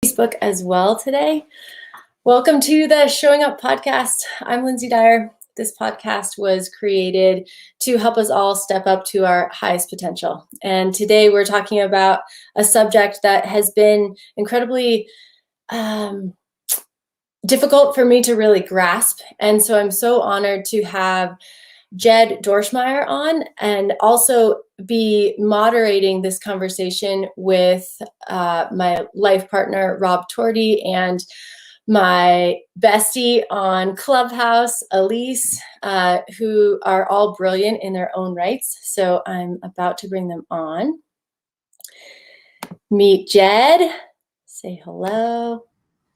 Facebook as well today. Welcome to the Showing Up podcast. I'm Lindsay Dyer. This podcast was created to help us all step up to our highest potential. And today we're talking about a subject that has been incredibly difficult for me to really grasp. And so I'm so honored to have Jed Dorsheimer on and also be moderating this conversation with my life partner, Rob Tordy, and my bestie on Clubhouse, Elise, who are all brilliant in their own rights. So I'm about to bring them on. Meet Jed. Say hello.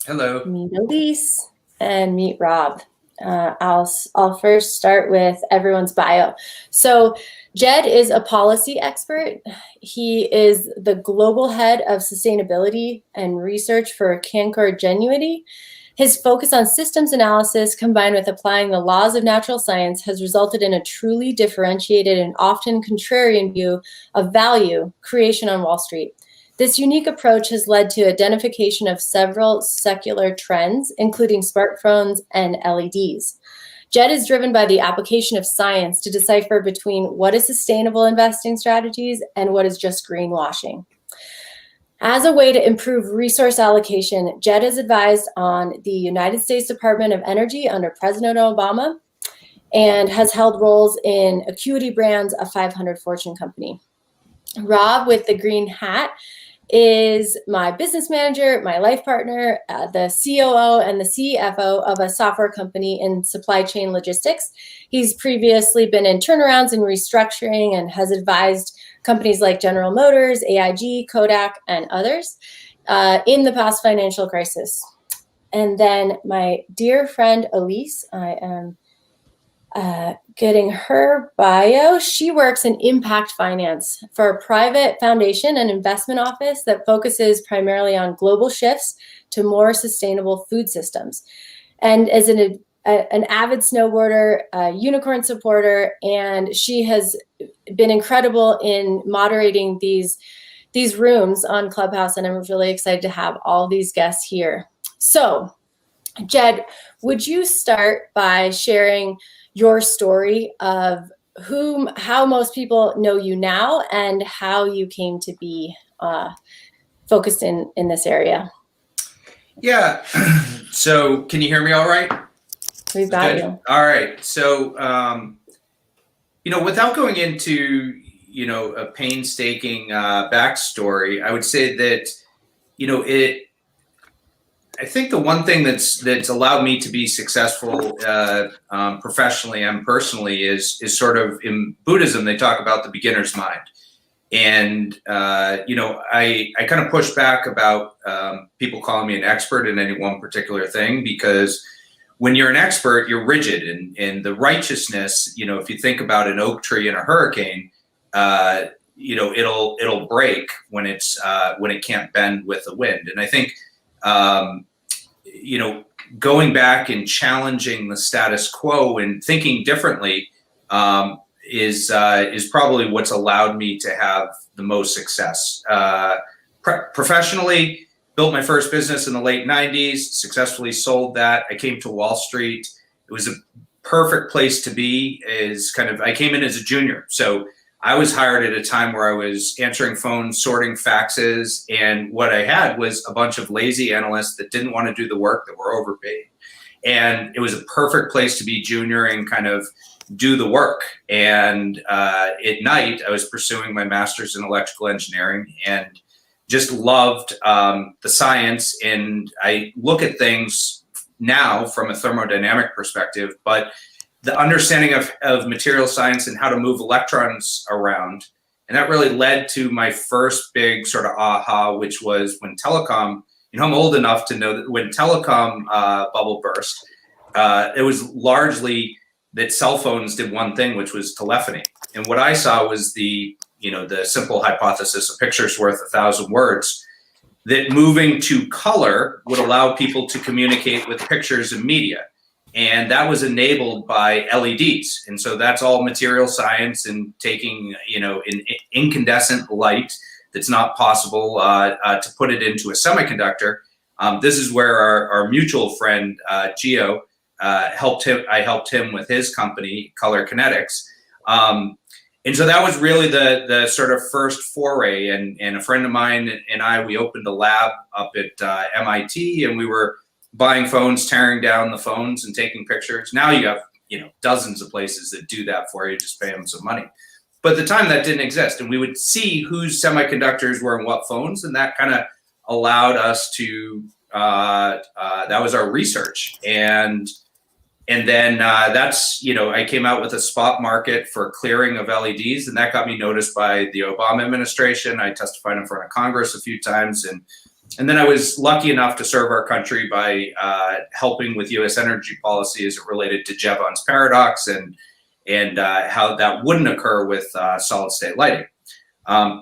Hello. Meet Elise and meet Rob. I'll first start with everyone's bio. So Jed is a policy expert. He is the global head of sustainability and research for Canaccord Genuity. His focus on systems analysis combined with applying the laws of natural science has resulted in a truly differentiated and often contrarian view of value creation on Wall Street. This unique approach has led to identification of several secular trends, including smartphones and LEDs. Jed is driven by the application of science to decipher between what is sustainable investing strategies and what is just greenwashing. As a way to improve resource allocation, Jed is advised on the United States Department of Energy under President Obama and has held roles in Acuity Brands, a 500 Fortune company. Rob, with the green hat, is my business manager, my life partner, the COO and the CFO of a software company in supply chain logistics. He's previously been in turnarounds and restructuring and has advised companies like General Motors, AIG, Kodak, and others in the past financial crisis. And then my dear friend Elise, I am getting her bio. She works in impact finance for a private foundation and investment office that focuses primarily on global shifts to more sustainable food systems. And as an avid snowboarder, a unicorn supporter, and she has been incredible in moderating these rooms on Clubhouse, and I'm really excited to have all these guests here. So, Jed, would you start by sharing your story of how most people know you now and how you came to be focused in this area? Yeah. So can you hear me all right? We've got you. All right. So, without going into, a painstaking backstory, I would say that, I think the one thing that's allowed me to be successful professionally and personally is sort of in Buddhism, they talk about the beginner's mind. And, I kind of push back about people calling me an expert in any one particular thing, because when you're an expert, you're rigid, and the righteousness, if you think about an oak tree in a hurricane, it'll break when it can't bend with the wind. And I think, going back and challenging the status quo and thinking differently is probably what's allowed me to have the most success. Professionally, built my first business in the late 90s, successfully sold that. I came to Wall Street. It was a perfect place to be. I came in as a junior. So I was hired at a time where I was answering phones, sorting faxes, and what I had was a bunch of lazy analysts that didn't want to do the work, that were overpaid. And it was a perfect place to be junior and kind of do the work. And at night, I was pursuing my master's in electrical engineering and just loved the science. And I look at things now from a thermodynamic perspective, but the understanding of material science and how to move electrons around. And that really led to my first big sort of aha, which was when telecom, I'm old enough to know that when telecom bubble burst, it was largely that cell phones did one thing, which was telephony. And what I saw was the simple hypothesis, a picture's worth 1,000 words, that moving to color would allow people to communicate with pictures and media. And that was enabled by LEDs. And so that's all material science and taking, an incandescent light that's not possible to put it into a semiconductor This is where our mutual friend, Gio, helped him. I helped him with his company, Color Kinetics. And so that was really the sort of first foray. And a friend of mine and I, we opened a lab up at MIT, and we were buying phones, tearing down the phones and taking pictures. Now you have, dozens of places that do that for you, just pay them some money. But at the time that didn't exist, and we would see whose semiconductors were in what phones, and that kind of allowed us to, that was our research. And then that's, I came out with a spot market for clearing of LEDs, and that got me noticed by the Obama administration. I testified in front of Congress a few times, and then I was lucky enough to serve our country by helping with U.S. energy policy as it related to Jevons paradox and how that wouldn't occur with solid state lighting.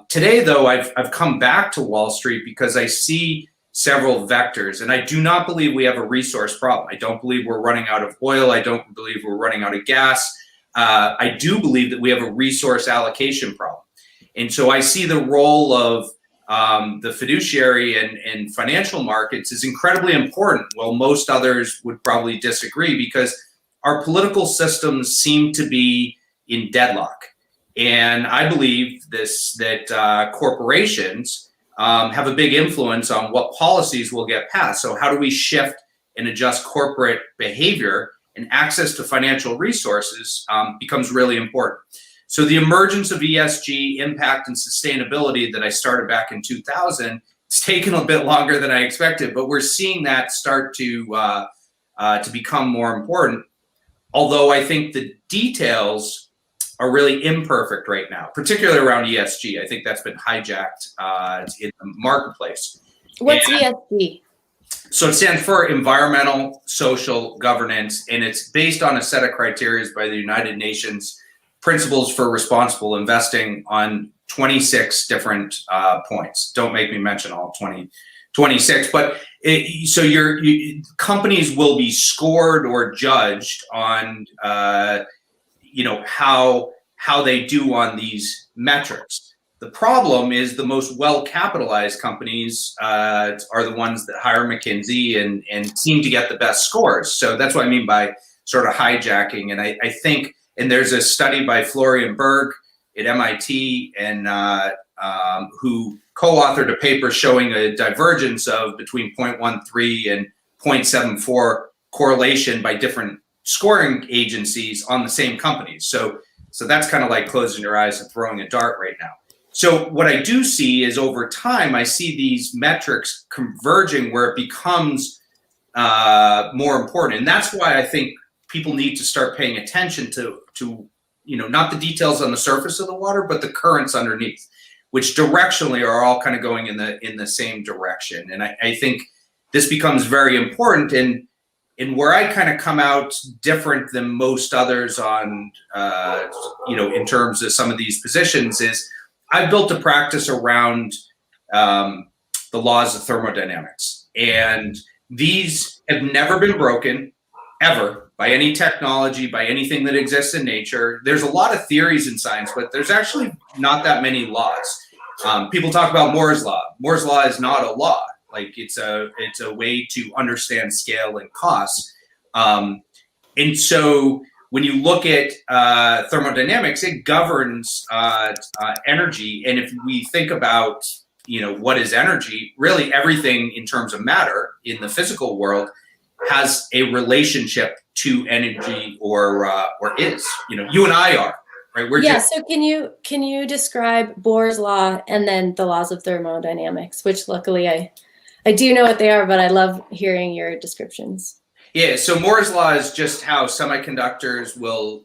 Today, though, I've come back to Wall Street because I see several vectors, and I do not believe we have a resource problem. I don't believe we're running out of oil. I don't believe we're running out of gas. I do believe that we have a resource allocation problem. And so I see the role of the fiduciary and financial markets is incredibly important. Well, most others would probably disagree because our political systems seem to be in deadlock. And I believe that corporations have a big influence on what policies will get passed. So how do we shift and adjust corporate behavior, and access to financial resources becomes really important. So the emergence of ESG, impact, and sustainability that I started back in 2000, it's taken a bit longer than I expected, but we're seeing that start to become more important. Although I think the details are really imperfect right now, particularly around ESG. I think that's been hijacked in the marketplace. What's ESG? So it stands for environmental, social, governance, and it's based on a set of criteria by the United Nations Principles for Responsible Investing on 26 different points. Don't make me mention all 26, but companies will be scored or judged on how they do on these metrics. The problem is the most well-capitalized companies are the ones that hire McKinsey and seem to get the best scores. So that's what I mean by sort of hijacking. And I think, and there's a study by Florian Berg at MIT and who co-authored a paper showing a divergence of between 0.13 and 0.74 correlation by different scoring agencies on the same companies. So that's kind of like closing your eyes and throwing a dart right now. So what I do see is over time, I see these metrics converging where it becomes more important. And that's why I think people need to start paying attention to not the details on the surface of the water, but the currents underneath, which directionally are all kind of going in the same direction. And I think this becomes very important. And where I kind of come out different than most others on, in terms of some of these positions is I've built a practice around the laws of thermodynamics. And these have never been broken, ever, by any technology, by anything that exists in nature. There's a lot of theories in science, but there's actually not that many laws. People talk about Moore's law. Moore's law is not a law. Like it's a way to understand scale and costs. And so when you look at thermodynamics, it governs energy. And if we think about, what is energy, really everything in terms of matter in the physical world has a relationship to energy or is. You and I are, right? So can you describe Bohr's law and then the laws of thermodynamics, which luckily I do know what they are, but I love hearing your descriptions. Yeah, so Moore's law is just how semiconductors will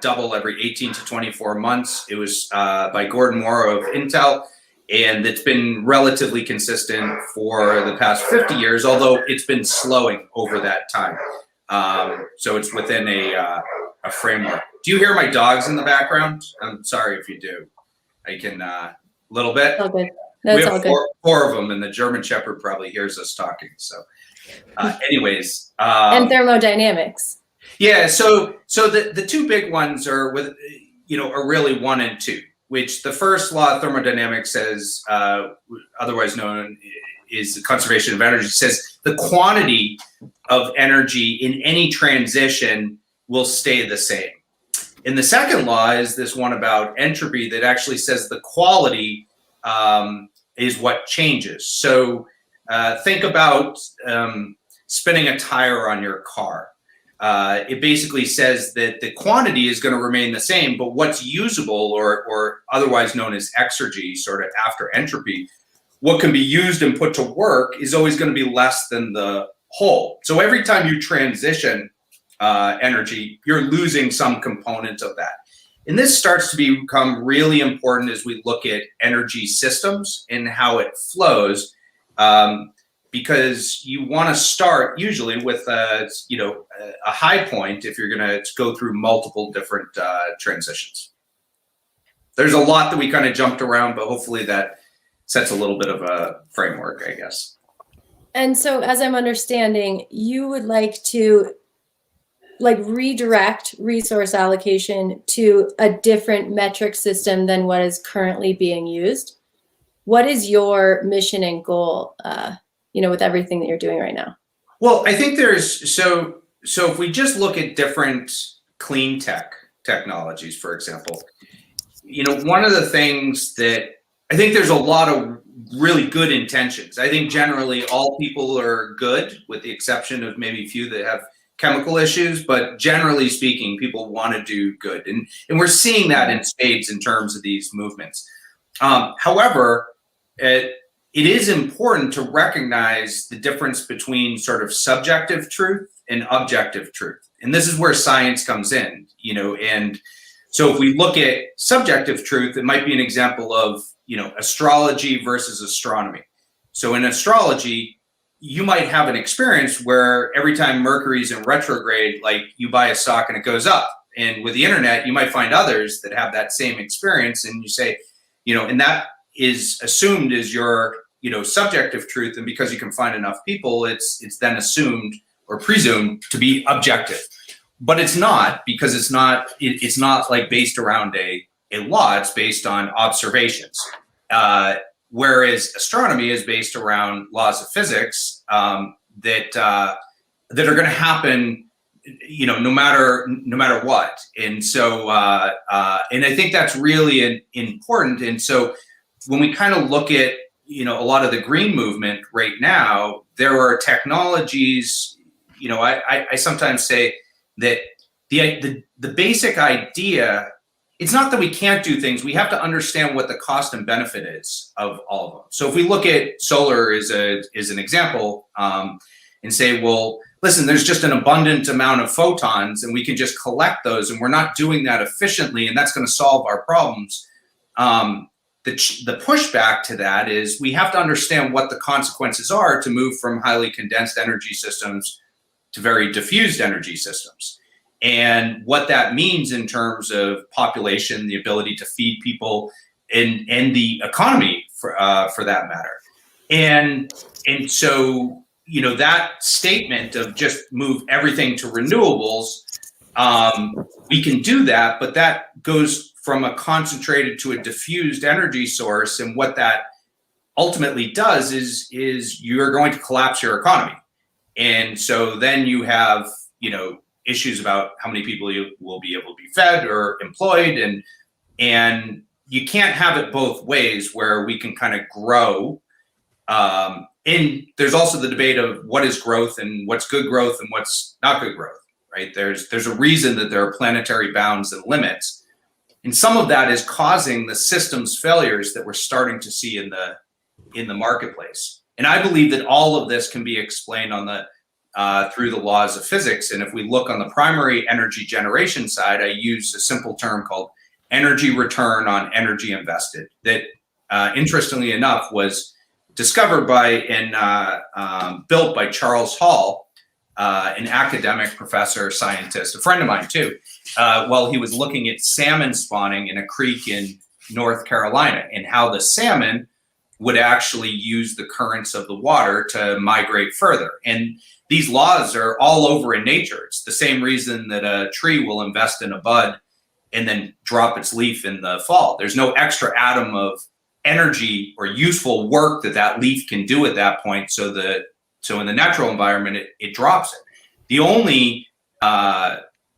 double every 18 to 24 months. It was by Gordon Moore of Intel, and it's been relatively consistent for the past 50 years, although it's been slowing over that time. So it's within a framework. Do you hear my dogs in the background? I'm sorry if you do. I can a little bit. All good. No, we it's have all good. four of them, and the German Shepherd probably hears us talking. So, anyways, and thermodynamics. Yeah. So the two big ones are are really 1 and 2. Which the first law of thermodynamics says, otherwise known is the conservation of energy, says the quantity of energy in any transition will stay the same. And the second law is this one about entropy that actually says the quality is what changes. So think about spinning a tire on your car. It basically says that the quantity is going to remain the same, but what's usable or otherwise known as exergy, sort of after entropy, what can be used and put to work is always going to be less than the whole. So every time you transition energy, you're losing some component of that. And this starts to become really important as we look at energy systems and how it flows, because you want to start usually with a high point if you're going to go through multiple different transitions. There's a lot that we kind of jumped around, but hopefully that sets a little bit of a framework, I guess. And so, as I'm understanding, you would like to redirect resource allocation to a different metric system than what is currently being used. What is your mission and goal, with everything that you're doing right now? Well, I think so if we just look at different clean technologies, for example, one of the things that I think there's a lot of really good intentions. I think generally all people are good, with the exception of maybe a few that have chemical issues, but generally speaking, people want to do good. And we're seeing that in spades in terms of these movements. However, it is important to recognize the difference between sort of subjective truth and objective truth. And this is where science comes in, and so if we look at subjective truth, it might be an example of, astrology versus astronomy. So in astrology, you might have an experience where every time Mercury's in retrograde, like you buy a stock and it goes up. And with the internet, you might find others that have that same experience, and you say, and that is assumed as your, subjective truth. And because you can find enough people, it's then assumed or presumed to be objective. But it's not, because it's not like based around a law. It's based on observations. Whereas astronomy is based around laws of physics that are going to happen, no matter what. And so, and I think that's really important. And so, when we kind of look at a lot of the green movement right now, there are technologies. I sometimes say that the basic idea. It's not that we can't do things. We have to understand what the cost and benefit is of all of them. So if we look at solar as an example, and say, well, listen, there's just an abundant amount of photons, and we can just collect those, and we're not doing that efficiently, and that's going to solve our problems. The pushback to that is we have to understand what the consequences are to move from highly condensed energy systems to very diffused energy systems. And what that means in terms of population, the ability to feed people, and the economy for that matter. And so, that statement of just move everything to renewables, we can do that, but that goes from a concentrated to a diffused energy source. And what that ultimately does is you're going to collapse your economy. And so then you have, issues about how many people you will be able to be fed or employed, and you can't have it both ways, where we can kind of grow. And there's also the debate of what is growth and what's good growth and what's not good growth, right? There's a reason that there are planetary bounds and limits, and some of that is causing the systems failures that we're starting to see in the marketplace. And I believe that all of this can be explained through the laws of physics. And if we look on the primary energy generation side, I use a simple term called energy return on energy invested that, interestingly enough, was discovered by and built by Charles Hall, an academic professor, scientist, a friend of mine too, while he was looking at salmon spawning in a creek in North Carolina, and how the salmon would actually use the currents of the water to migrate further. And these laws are all over in nature. It's the same reason that a tree will invest in a bud and then drop its leaf in the fall. There's no extra atom of energy or useful work that leaf can do at that point. So the So in the natural environment, it drops it. The only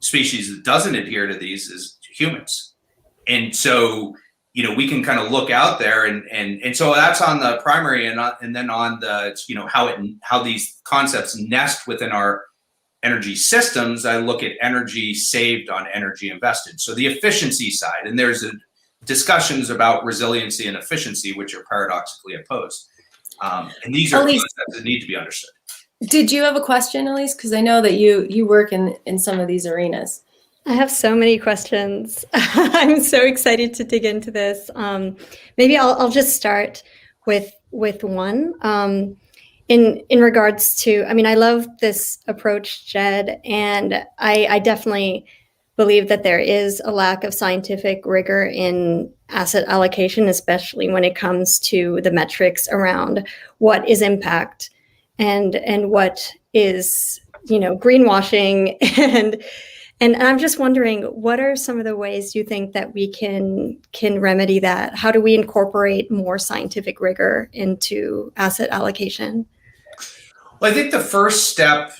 species that doesn't adhere to these is humans. And so, we can kind of look out there and so that's on the primary and then on the, how these concepts nest within our energy systems. I look at energy saved on energy invested. So the efficiency side, and there's discussions about resiliency and efficiency, which are paradoxically opposed. And these are Elise, concepts that need to be understood. did you have a question, Elise? Because I know that you work in some of these arenas. I have so many questions. I'm so excited to dig into this. Maybe I'll just start with one. In regards to, I love this approach, Jed, and I definitely believe that there is a lack of scientific rigor in asset allocation, especially when it comes to the metrics around what is impact and what is, greenwashing. And I'm just wondering, what are some of the ways you think that we can remedy that? How do we incorporate more scientific rigor into asset allocation? Well, I think the first step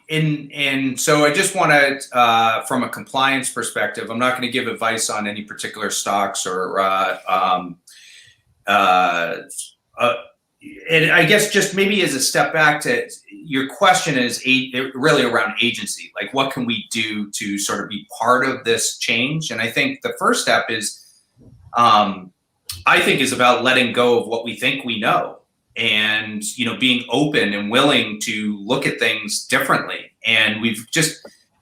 so I just want to, from a compliance perspective, I'm not going to give advice on any particular stocks or, and I guess just maybe as a step back to your question is really around agency, like what can we do to sort of be part of this change? And I think the first step is, is about letting go of what we think we know. And, being open and willing to look at things differently. And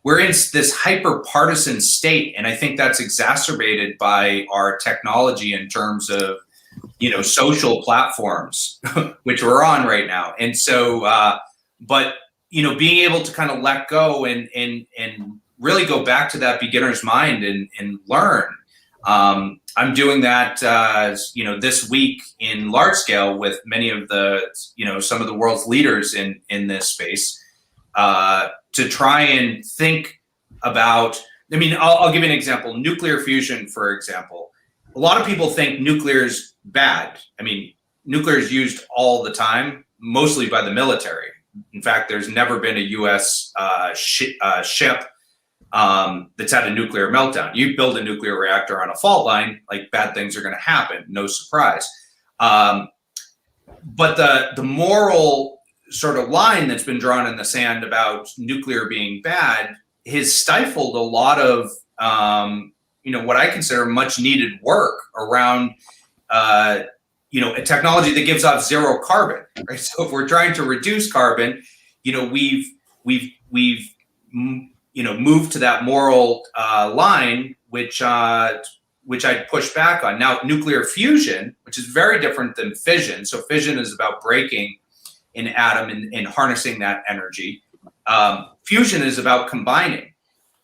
we're in this hyper partisan state. And I think that's exacerbated by our technology in terms of, social platforms, which we're on right now. And so, but, being able to kind of let go and really go back to that beginner's mind and learn. I'm doing that, this week in large scale with many of the, some of the world's leaders in this space, to try and think about, I'll give you an example, nuclear fusion, for example. A lot of people think nuclear is bad. Nuclear is used all the time, mostly by the military. In fact, there's never been a US ship that's had a nuclear meltdown. You build a nuclear reactor on a fault line, like bad things are going to happen, no surprise. But the moral sort of line that's been drawn in the sand about nuclear being bad has stifled a lot of, what I consider much needed work around, a technology that gives off zero carbon, right? So if we're trying to reduce carbon, we've move to that moral line, which I'd push back on. Now, nuclear fusion, which is very different than fission. So fission is about breaking an atom and harnessing that energy. Fusion is about combining,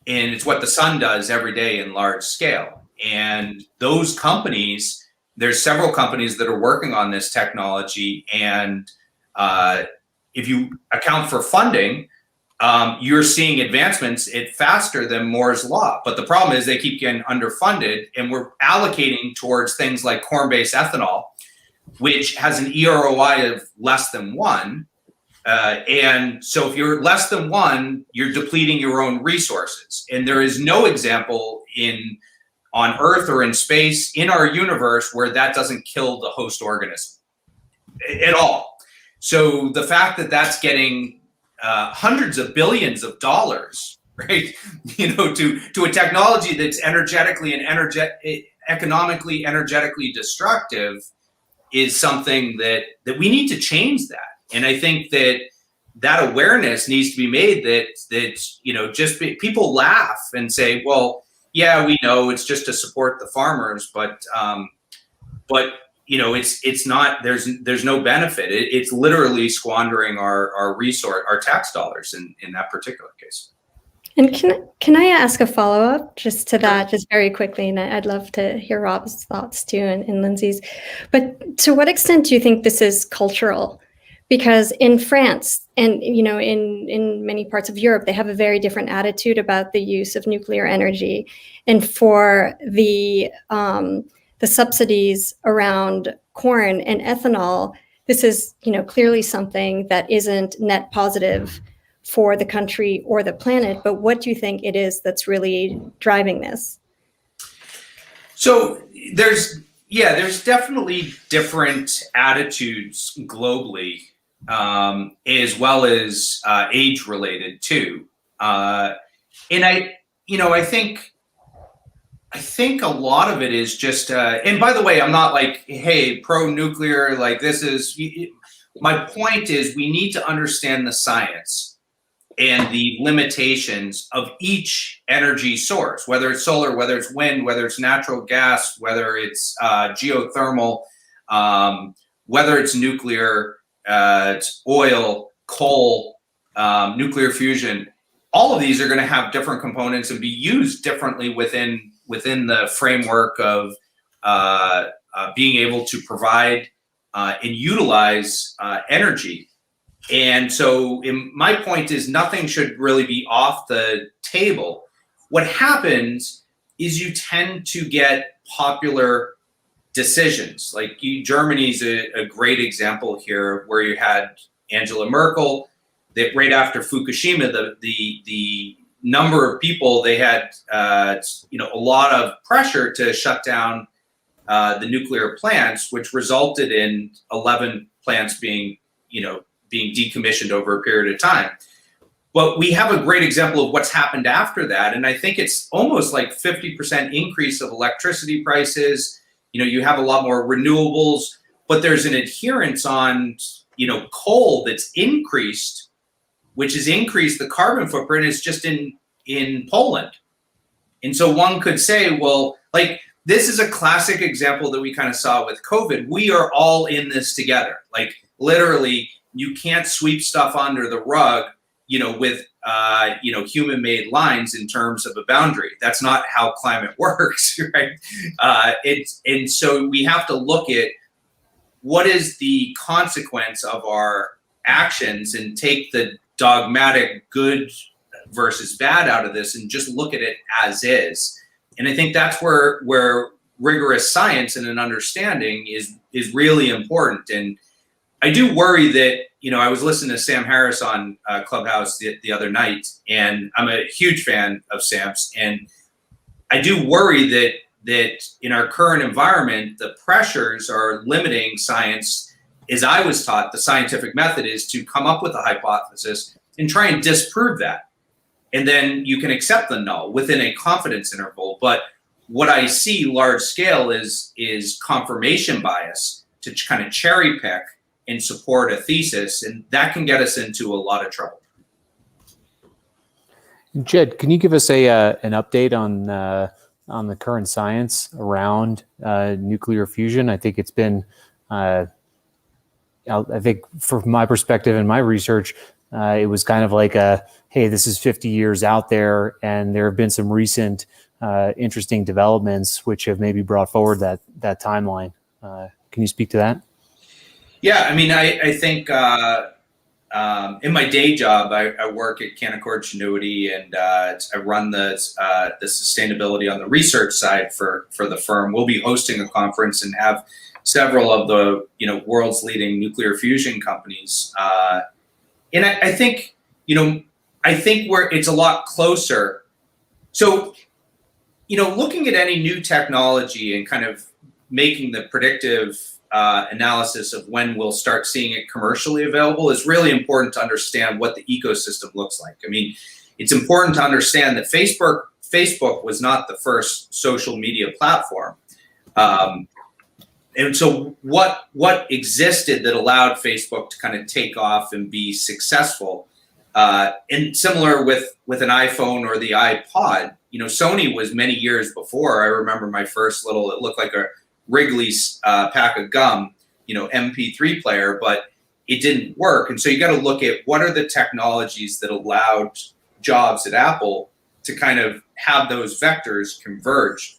and it's what the sun does every day in large scale. And those companies, there's several companies that are working on this technology. And if you account for funding, you're seeing advancements faster than Moore's law. But the problem is they keep getting underfunded, and we're allocating towards things like corn-based ethanol, which has an EROI of less than 1. And so if you're less than 1, you're depleting your own resources. And there is no example on Earth or in space in our universe where that doesn't kill the host organism at all. So the fact that that's getting hundreds of billions of dollars, right? To a technology that's energetically and economically energetically destructive is something that we need to change that. And I think that awareness needs to be made that people laugh and say, well, yeah, we know it's just to support the farmers, but it's not, there's no benefit. It's literally squandering our resource, our tax dollars in that particular case. And can I ask a follow-up just to that, just very quickly? And I'd love to hear Rob's thoughts too, and Lindsay's. But to what extent do you think this is cultural? Because in France and in many parts of Europe, they have a very different attitude about the use of nuclear energy, and for the subsidies around corn and ethanol, this is, clearly something that isn't net positive for the country or the planet, but what do you think it is that's really driving this? So there's definitely different attitudes globally, as well as age related too. And I think a lot of it is just, and by the way, I'm not like, hey, pro-nuclear, like this is, my point is we need to understand the science and the limitations of each energy source, whether it's solar, whether it's wind, whether it's natural gas, whether it's geothermal, whether it's nuclear, it's oil, coal, nuclear fusion. All of these are going to have different components and be used differently within the framework of being able to provide and utilize energy. And so my point is nothing should really be off the table. What happens is you tend to get popular decisions. Like Germany's a great example here, where you had Angela Merkel, that right after Fukushima, the number of people, they had a lot of pressure to shut down the nuclear plants, which resulted in 11 plants being decommissioned over a period of time. But we have a great example of what's happened after that. And I think it's almost like 50% increase of electricity prices. You have a lot more renewables, but there's an adherence on, coal that's increased, which has increased the carbon footprint is just in Poland. And so one could say, well, like, this is a classic example that we kind of saw with COVID. We are all in this together. Like, literally, you can't sweep stuff under the rug, with, human-made lines in terms of a boundary. That's not how climate works, right? And so we have to look at what is the consequence of our actions and take the dogmatic good versus bad out of this and just look at it as is. And I think that's where rigorous science and an understanding is really important. And I do worry that, I was listening to Sam Harris on Clubhouse the other night, and I'm a huge fan of Sam's. And I do worry that in our current environment, the pressures are limiting science. As I was taught, the scientific method is to come up with a hypothesis and try and disprove that. And then you can accept the null within a confidence interval. But what I see large scale is confirmation bias to kind of cherry pick and support a thesis, and that can get us into a lot of trouble. Jed, can you give us an update on the current science around nuclear fusion? I think it's been, I think from my perspective and my research, it was kind of like hey, this is 50 years out there, and there have been some recent interesting developments which have maybe brought forward that timeline. Can you speak to that? Yeah, I mean, I think in my day job, I work at Canaccord Genuity, and I run the sustainability on the research side for the firm. We'll be hosting a conference and have several of the world's leading nuclear fusion companies. And I think where it's a lot closer. So, looking at any new technology and kind of making the predictive analysis of when we'll start seeing it commercially available is really important to understand what the ecosystem looks like. I mean, it's important to understand that Facebook was not the first social media platform. And so what existed that allowed Facebook to kind of take off and be successful? And similar with an iPhone or the iPod, Sony was many years before. I remember my first it looked like a Wrigley's pack of gum, MP3 player, but it didn't work. And so you got to look at what are the technologies that allowed Jobs at Apple to kind of have those vectors converge.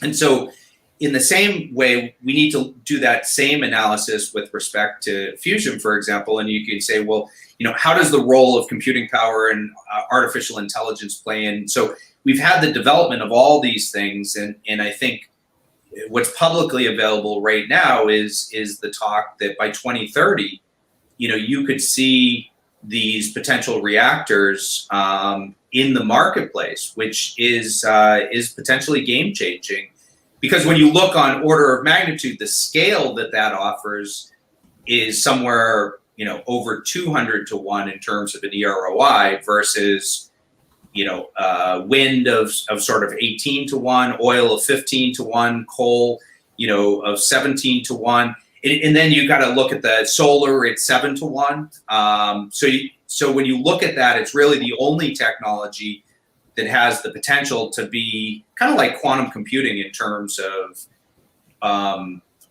And so in the same way, we need to do that same analysis with respect to fusion, for example. And you can say, well, how does the role of computing power and artificial intelligence play in? So we've had the development of all these things. And I think what's publicly available right now is the talk that by 2030, you could see these potential reactors in the marketplace, which is potentially game changing, because when you look on order of magnitude, the scale that offers is somewhere over 200 to 1 in terms of an EROI versus wind of sort of 18 to 1, oil of 15 to 1, coal of 17 to 1. And then you got to look at the solar at 7 to 1. So when you look at that, it's really the only technology that has the potential to be kind of like quantum computing in terms of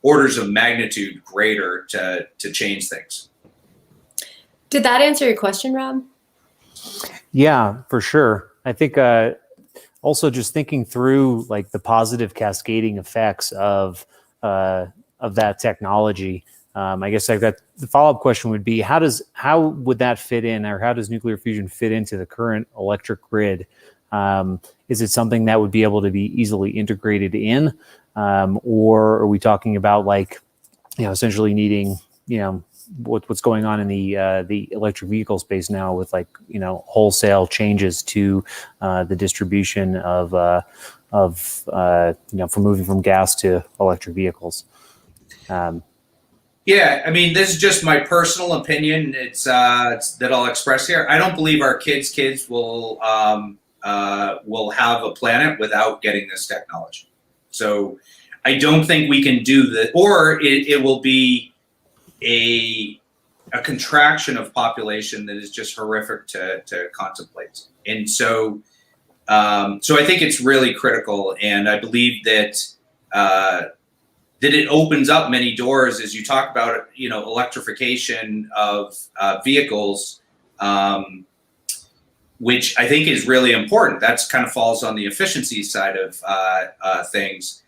orders of magnitude greater to change things. Did that answer your question, Rob? Yeah, for sure. I think also just thinking through like the positive cascading effects of that technology. I guess I've got the follow-up question would be how would that fit in, or how does nuclear fusion fit into the current electric grid? Is it something that would be able to be easily integrated in, or are we talking about like essentially needing what's going on in the electric vehicle space now with like wholesale changes to the distribution of from moving from gas to electric vehicles? Yeah, I mean, this is just my personal opinion. It's that I'll express here. I don't believe our kids will have a planet without getting this technology. So I don't think we can do that, or it will be a contraction of population that is just horrific to contemplate. And so I think it's really critical, and I believe that it opens up many doors as you talk about electrification of vehicles, which I think is really important. That's kind of falls on the efficiency side of things.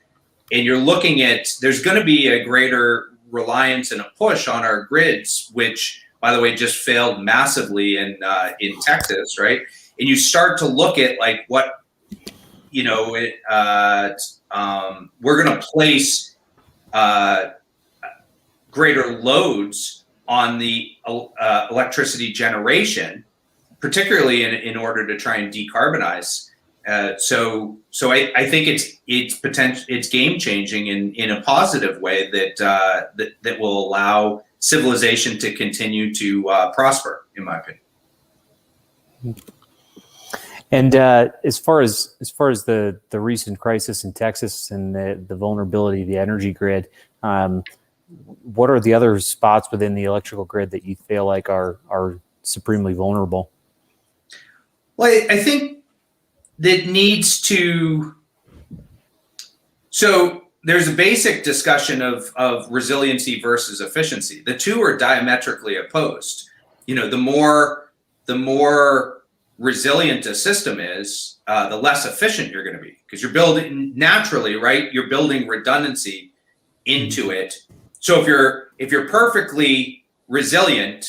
And you're looking at, there's going to be a greater reliance and a push on our grids, which, by the way, just failed massively in Texas, right? And you start to look at like what, we're going to place greater loads on the electricity generation, particularly in order to try and decarbonize. So I think it's game changing in a positive way that will allow civilization to continue to prosper, in my opinion. And as far as the recent crisis in Texas and the vulnerability of the energy grid, what are the other spots within the electrical grid that you feel like are supremely vulnerable? Well, I think that needs to. So there's a basic discussion of resiliency versus efficiency. The two are diametrically opposed. The more resilient a system is, the less efficient you're going to be, because you're building naturally, right? You're building redundancy into it. So if you're perfectly resilient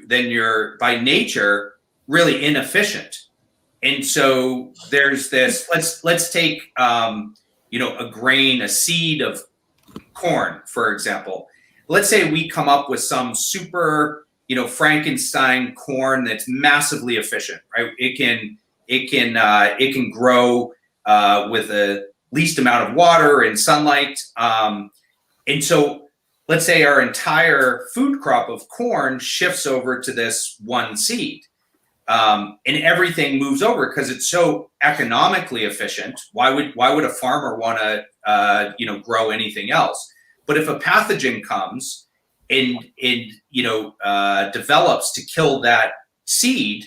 then you're by nature really inefficient. And so there's this, let's take, a seed of corn, for example. Let's say we come up with some super, Frankenstein corn that's massively efficient, right? It can grow with the least amount of water and sunlight. And so let's say our entire food crop of corn shifts over to this one seed. And everything moves over because it's so economically efficient. Why would a farmer want to grow anything else? But if a pathogen comes and develops to kill that seed,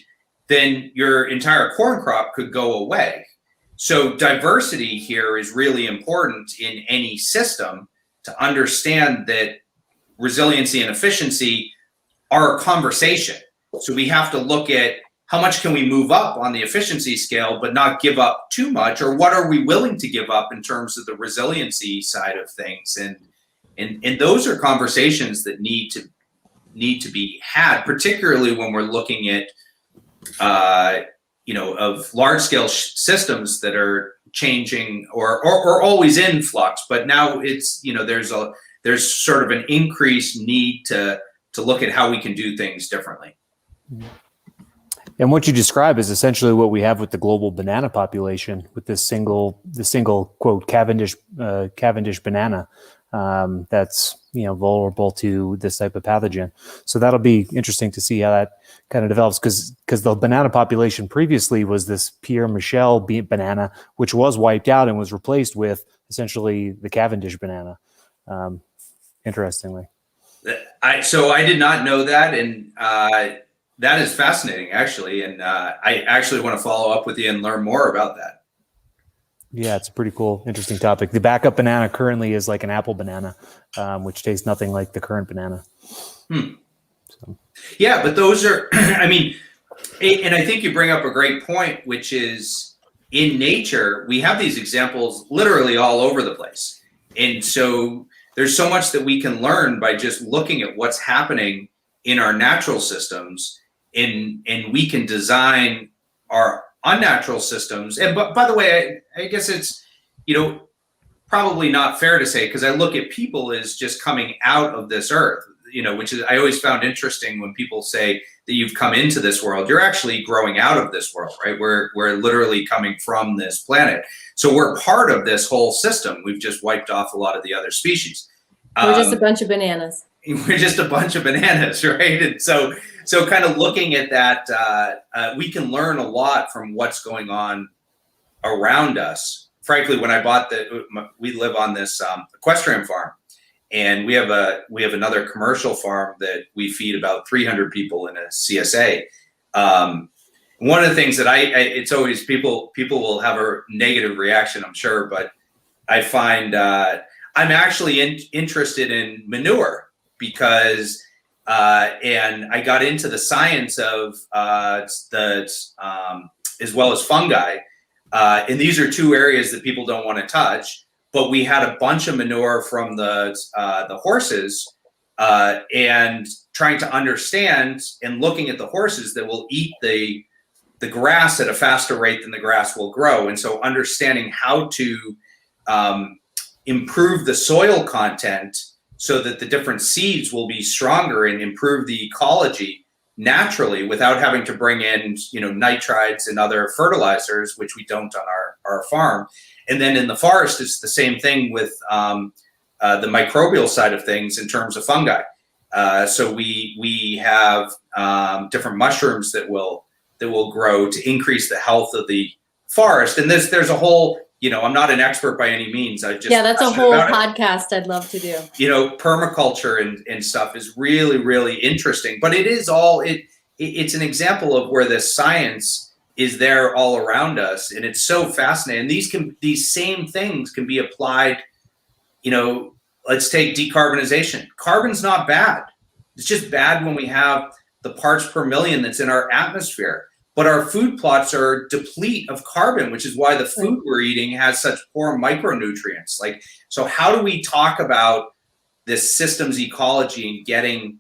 then your entire corn crop could go away. So diversity here is really important in any system, to understand that resiliency and efficiency are a conversation. So we have to look at how much can we move up on the efficiency scale, but not give up too much, or what are we willing to give up in terms of the resiliency side of things? And those are conversations that need to be had, particularly when we're looking at of large scale systems that are changing or always in flux, but now it's, there's sort of an increased need to look at how we can do things differently. And what you describe is essentially what we have with the global banana population, with the single quote Cavendish banana that's vulnerable to this type of pathogen. So that'll be interesting to see how that kind of develops, because the banana population previously was this Pierre Michel banana, which was wiped out and was replaced with essentially the Cavendish banana. Interestingly, so I did not know that, and that is fascinating, actually, and I actually want to follow up with you and learn more about that. Yeah, it's a pretty cool, interesting topic. The backup banana currently is like an apple banana, which tastes nothing like the current banana. So. Yeah, but those are, and I think you bring up a great point, which is in nature, we have these examples literally all over the place. And so there's so much that we can learn by just looking at what's happening in our natural systems, and we can design our unnatural systems. And by the way, I guess it's, probably not fair to say, because I look at people as just coming out of this earth, which is, I always found interesting when people say that you've come into this world. You're actually growing out of this world, right? We're literally coming from this planet. So we're part of this whole system. We've just wiped off a lot of the other species. We're just a bunch of bananas. We're just a bunch of bananas, right? And so kind of looking at that, we can learn a lot from what's going on around us. Frankly, when I bought we live on this equestrian farm, and we have another commercial farm that we feed about 300 people in a CSA. One of the things that it's always people will have a negative reaction, I'm sure, but I find I'm actually interested in manure, because and I got into the science of as well as fungi, and these are two areas that people don't want to touch. But we had a bunch of manure from the horses, and trying to understand and looking at the horses that will eat the grass at a faster rate than the grass will grow, and so understanding how to improve the soil content so that the different seeds will be stronger and improve the ecology naturally without having to bring in, nitrites and other fertilizers, which we don't on our farm. And then in the forest, it's the same thing with the microbial side of things in terms of fungi. So we have different mushrooms that will grow to increase the health of the forest. And there's a whole, I'm not an expert by any means. That's a whole podcast I'd love to do. Permaculture and stuff is really, really interesting. But it is all it's an example of where the science is there all around us, and it's so fascinating. These same things can be applied. Let's take decarbonization. Carbon's not bad. It's just bad when we have the parts per million that's in our atmosphere. But our food plots are deplete of carbon, which is why the food we're eating has such poor micronutrients. So how do we talk about this systems ecology and getting,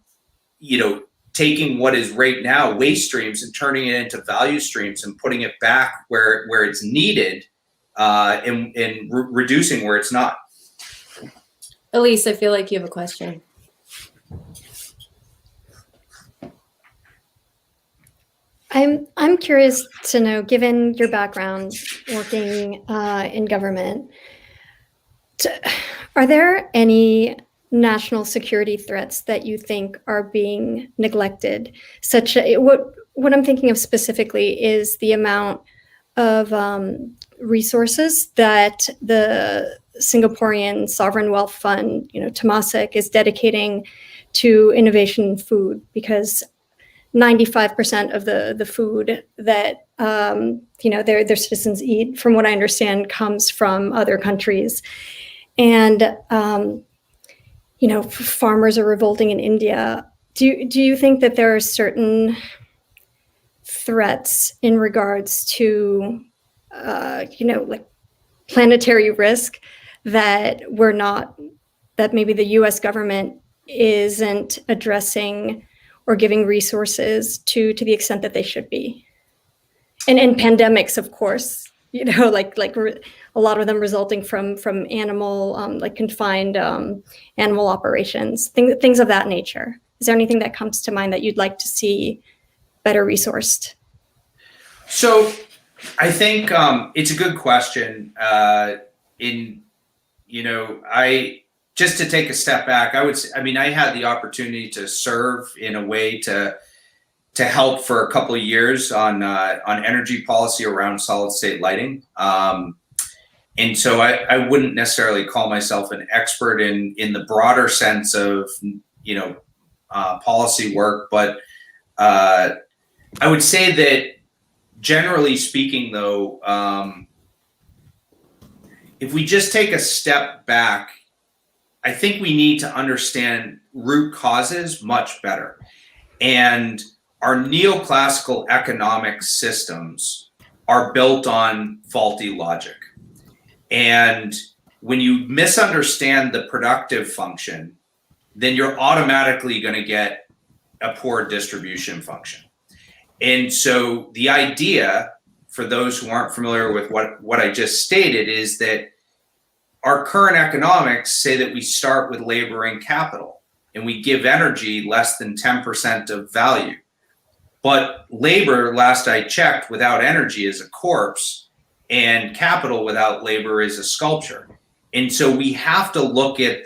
taking what is right now waste streams and turning it into value streams and putting it back where it's needed, and reducing where it's not? Elise, I feel like you have a question. I'm curious to know, given your background working in government, are there any national security threats that you think are being neglected? What I'm thinking of specifically is the amount of resources that the Singaporean Sovereign Wealth Fund, Temasek, is dedicating to innovation in food, because 95% of the food that their citizens eat, from what I understand, comes from other countries. And farmers are revolting in India. Do you think that there are certain threats in regards to like planetary risk that maybe the US government isn't addressing or giving resources to the extent that they should be? And pandemics, of course. a lot of them resulting from animal, like confined animal operations, things of that nature. Is there anything that comes to mind that you'd like to see better resourced? So I think it's a good question. Just to take a step back, I had the opportunity to serve in a way to help for a couple of years on energy policy around solid state lighting. And so I wouldn't necessarily call myself an expert in the broader sense of, policy work, but I would say that generally speaking, though, if we just take a step back, I think we need to understand root causes much better. And our neoclassical economic systems are built on faulty logic. And when you misunderstand the productive function, then you're automatically going to get a poor distribution function. And so the idea, for those who aren't familiar with what I just stated, is that our current economics say that we start with labor and capital, and we give energy less than 10% of value. But labor, last I checked, without energy is a corpse, and capital without labor is a sculpture. And so we have to look at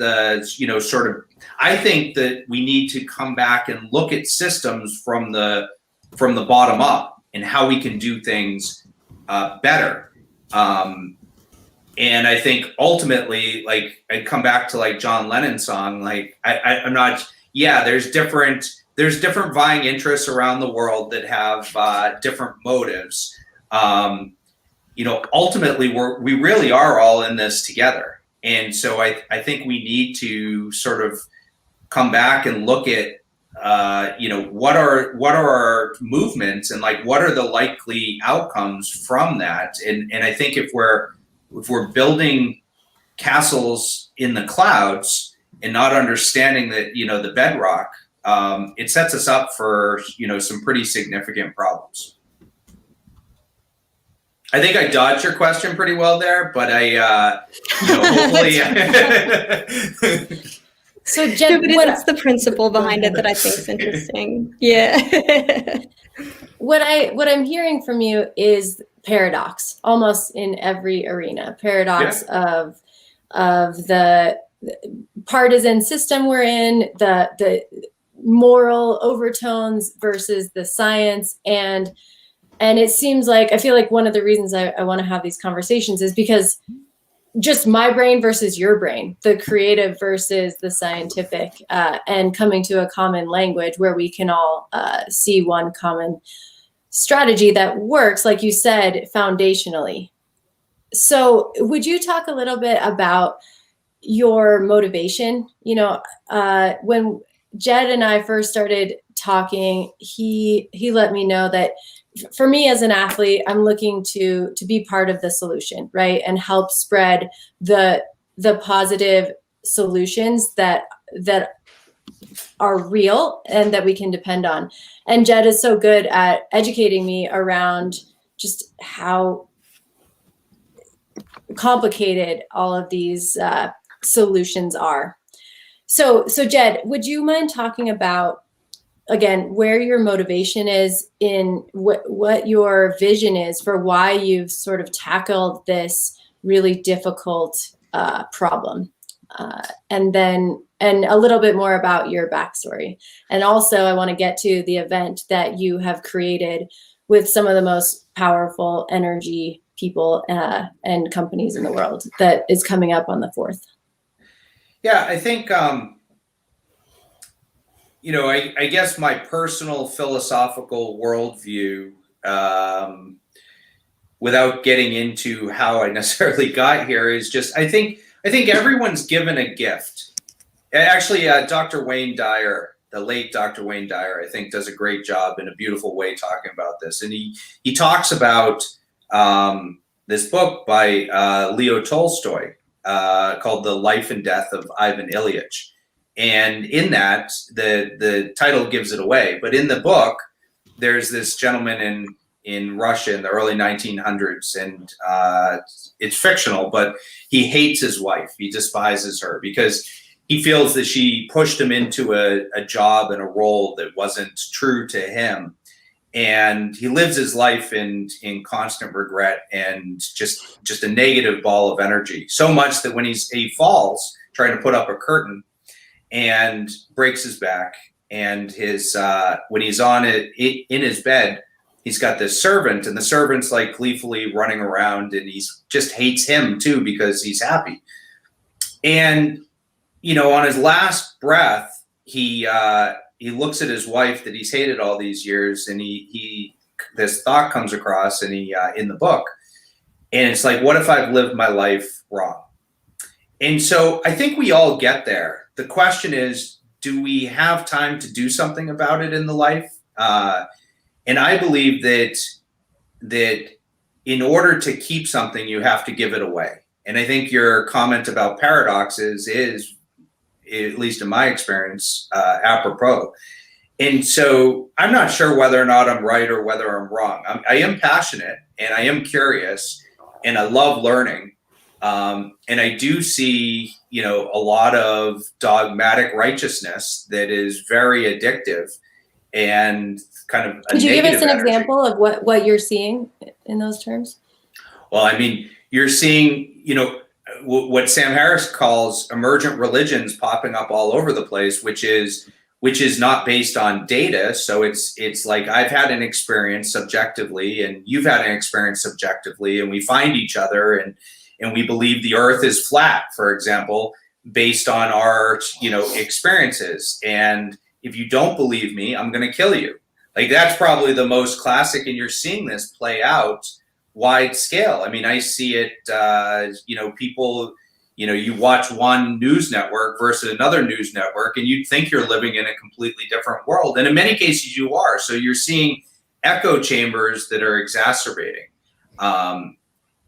I think that we need to come back and look at systems from the bottom up and how we can do things better. And I think ultimately, like, I come back to like John Lennon's song, like there's different vying interests around the world that have different motives. Ultimately we really are all in this together. And so I think we need to sort of come back and look at what are our movements, and like what are the likely outcomes from that. And I think if we're building castles in the clouds and not understanding that, the bedrock, it sets us up for, some pretty significant problems. I think I dodged your question pretty well there, but hopefully. So Jen, what's the principle behind it that I think is interesting? Yeah. What I'm hearing from you is paradox, almost in every arena. Paradox of the partisan system we're in, the moral overtones versus the science, and it seems like, I feel like one of the reasons I want to have these conversations is because just my brain versus your brain, the creative versus the scientific, and coming to a common language where we can all see one common strategy that works, like you said, foundationally. So would you talk a little bit about your motivation? When Jed and I first started talking, he let me know that for me as an athlete, I'm looking to be part of the solution, right? And help spread the positive solutions that are real and that we can depend on. And Jed is so good at educating me around just how complicated all of these solutions are. So Jed, would you mind talking about, again, where your motivation is in what your vision is for why you've sort of tackled this really difficult problem, and a little bit more about your backstory. And also I want to get to the event that you have created with some of the most powerful energy people and companies in the world that is coming up on the 4th. Yeah, I think, I guess my personal philosophical worldview, without getting into how I necessarily got here, is just, I think everyone's given a gift. Actually, Dr. Wayne Dyer, the late Dr. Wayne Dyer, I think does a great job in a beautiful way talking about this. And he talks about this book by Leo Tolstoy called The Life and Death of Ivan Ilyich. And in that, the title gives it away. But in the book, there's this gentleman, and in Russia in the early 1900s, and it's fictional, but he hates his wife. He despises her because he feels that she pushed him into a job and a role that wasn't true to him. And he lives his life in constant regret and just a negative ball of energy. So much that when he falls trying to put up a curtain and breaks his back, and his when he's on it in his bed, he's got this servant, and the servant's like gleefully running around, and he's just hates him too because he's happy. And on his last breath, he looks at his wife that he's hated all these years, and he this thought comes across, and he in the book, and it's like, what if I've lived my life wrong? And so I think we all get there. The question is, do we have time to do something about it in the life? And I believe that in order to keep something, you have to give it away. And I think your comment about paradoxes is, at least in my experience, apropos. And so I'm not sure whether or not I'm right or whether I'm wrong. I am passionate, and I am curious, and I love learning. And I do see, a lot of dogmatic righteousness that is very addictive and kind of. Could you give us an example of what you're seeing in those terms? Well, I mean, you're seeing, what Sam Harris calls emergent religions popping up all over the place, which is not based on data. So it's like, I've had an experience subjectively, and you've had an experience subjectively, and we find each other, and we believe the earth is flat, for example, based on our, experiences. And if you don't believe me, I'm going to kill you. Like, that's probably the most classic, and you're seeing this play out wide scale. I mean, I see it, people, you watch one news network versus another news network, and you think you're living in a completely different world. And in many cases you are. So you're seeing echo chambers that are exacerbating.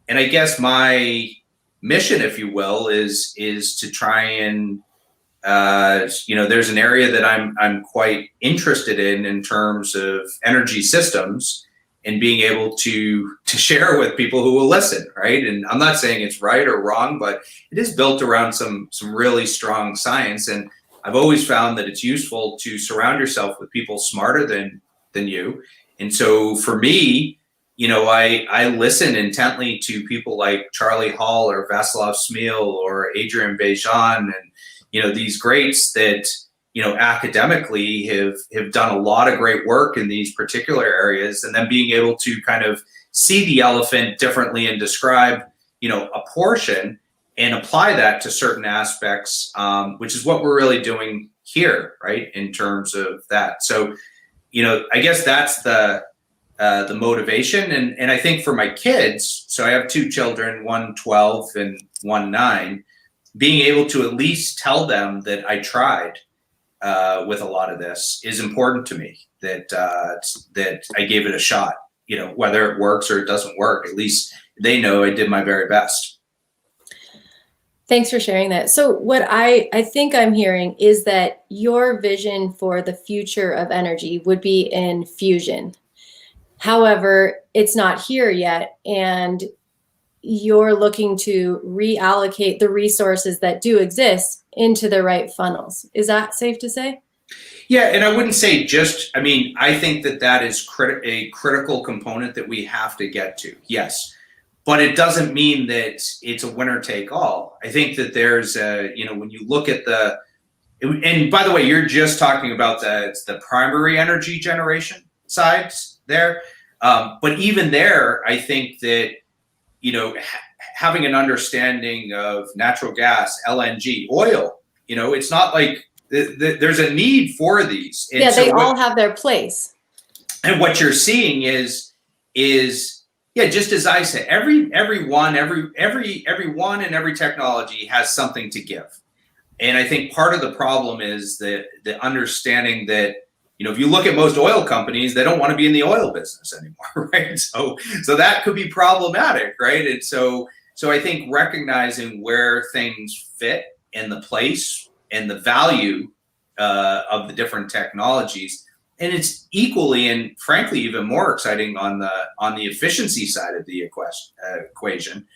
And I guess my mission, if you will, is to try and, there's an area that I'm quite interested in terms of energy systems, and being able to share with people who will listen, right? And I'm not saying it's right or wrong, but it is built around some really strong science. And I've always found that it's useful to surround yourself with people smarter than you. And so for me, I listen intently to people like Charlie Hall or Václav Smil or Adrian Bejan, and these greats that academically have done a lot of great work in these particular areas, and then being able to kind of see the elephant differently and describe a portion and apply that to certain aspects, which is what we're really doing here, right, in terms of that. So I guess that's the motivation. And I think for my kids, so I have two children, one 12 and one 9, being able to at least tell them that I tried with a lot of this is important to me, that I gave it a shot, whether it works or it doesn't work, at least they know I did my very best. Thanks for sharing that. So what I think I'm hearing is that your vision for the future of energy would be in fusion. However, it's not here yet, and you're looking to reallocate the resources that do exist into the right funnels. Is that safe to say? Yeah, and I wouldn't say I think that is a critical component that we have to get to, yes. But it doesn't mean that it's a winner take all. I think that there's when you look at and by the way, you're just talking about the primary energy generation sides there. But even there, I think that, having an understanding of natural gas, LNG, oil, it's not like there's a need for these. And they all have their place. And what you're seeing is just as I said, everyone and every technology has something to give. And I think part of the problem is that the understanding that, if you look at most oil companies, they don't want to be in the oil business anymore, right? So that could be problematic, right? And so I think recognizing where things fit and the place and the value of the different technologies and it's equally and frankly even more exciting on the efficiency side of the equation,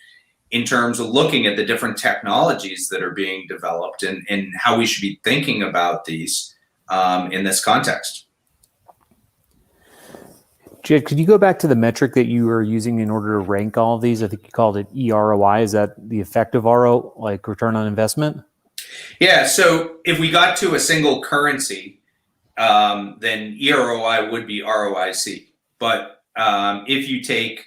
in terms of looking at the different technologies that are being developed and how we should be thinking about these in this context. Jed, could you go back to the metric that you were using in order to rank all of these? I think you called it EROI. Is that the effective RO, like return on investment? Yeah, so if we got to a single currency, then EROI would be ROIC. But if you take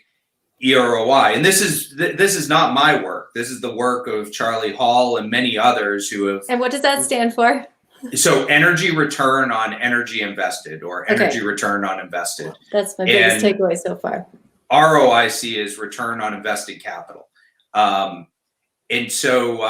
EROI, and this is not my work. This is the work of Charlie Hall and many others who have. And what does that stand for? So energy return on energy invested, or energy return on invested. That's my biggest takeaway so far. ROIC is return on invested capital. And so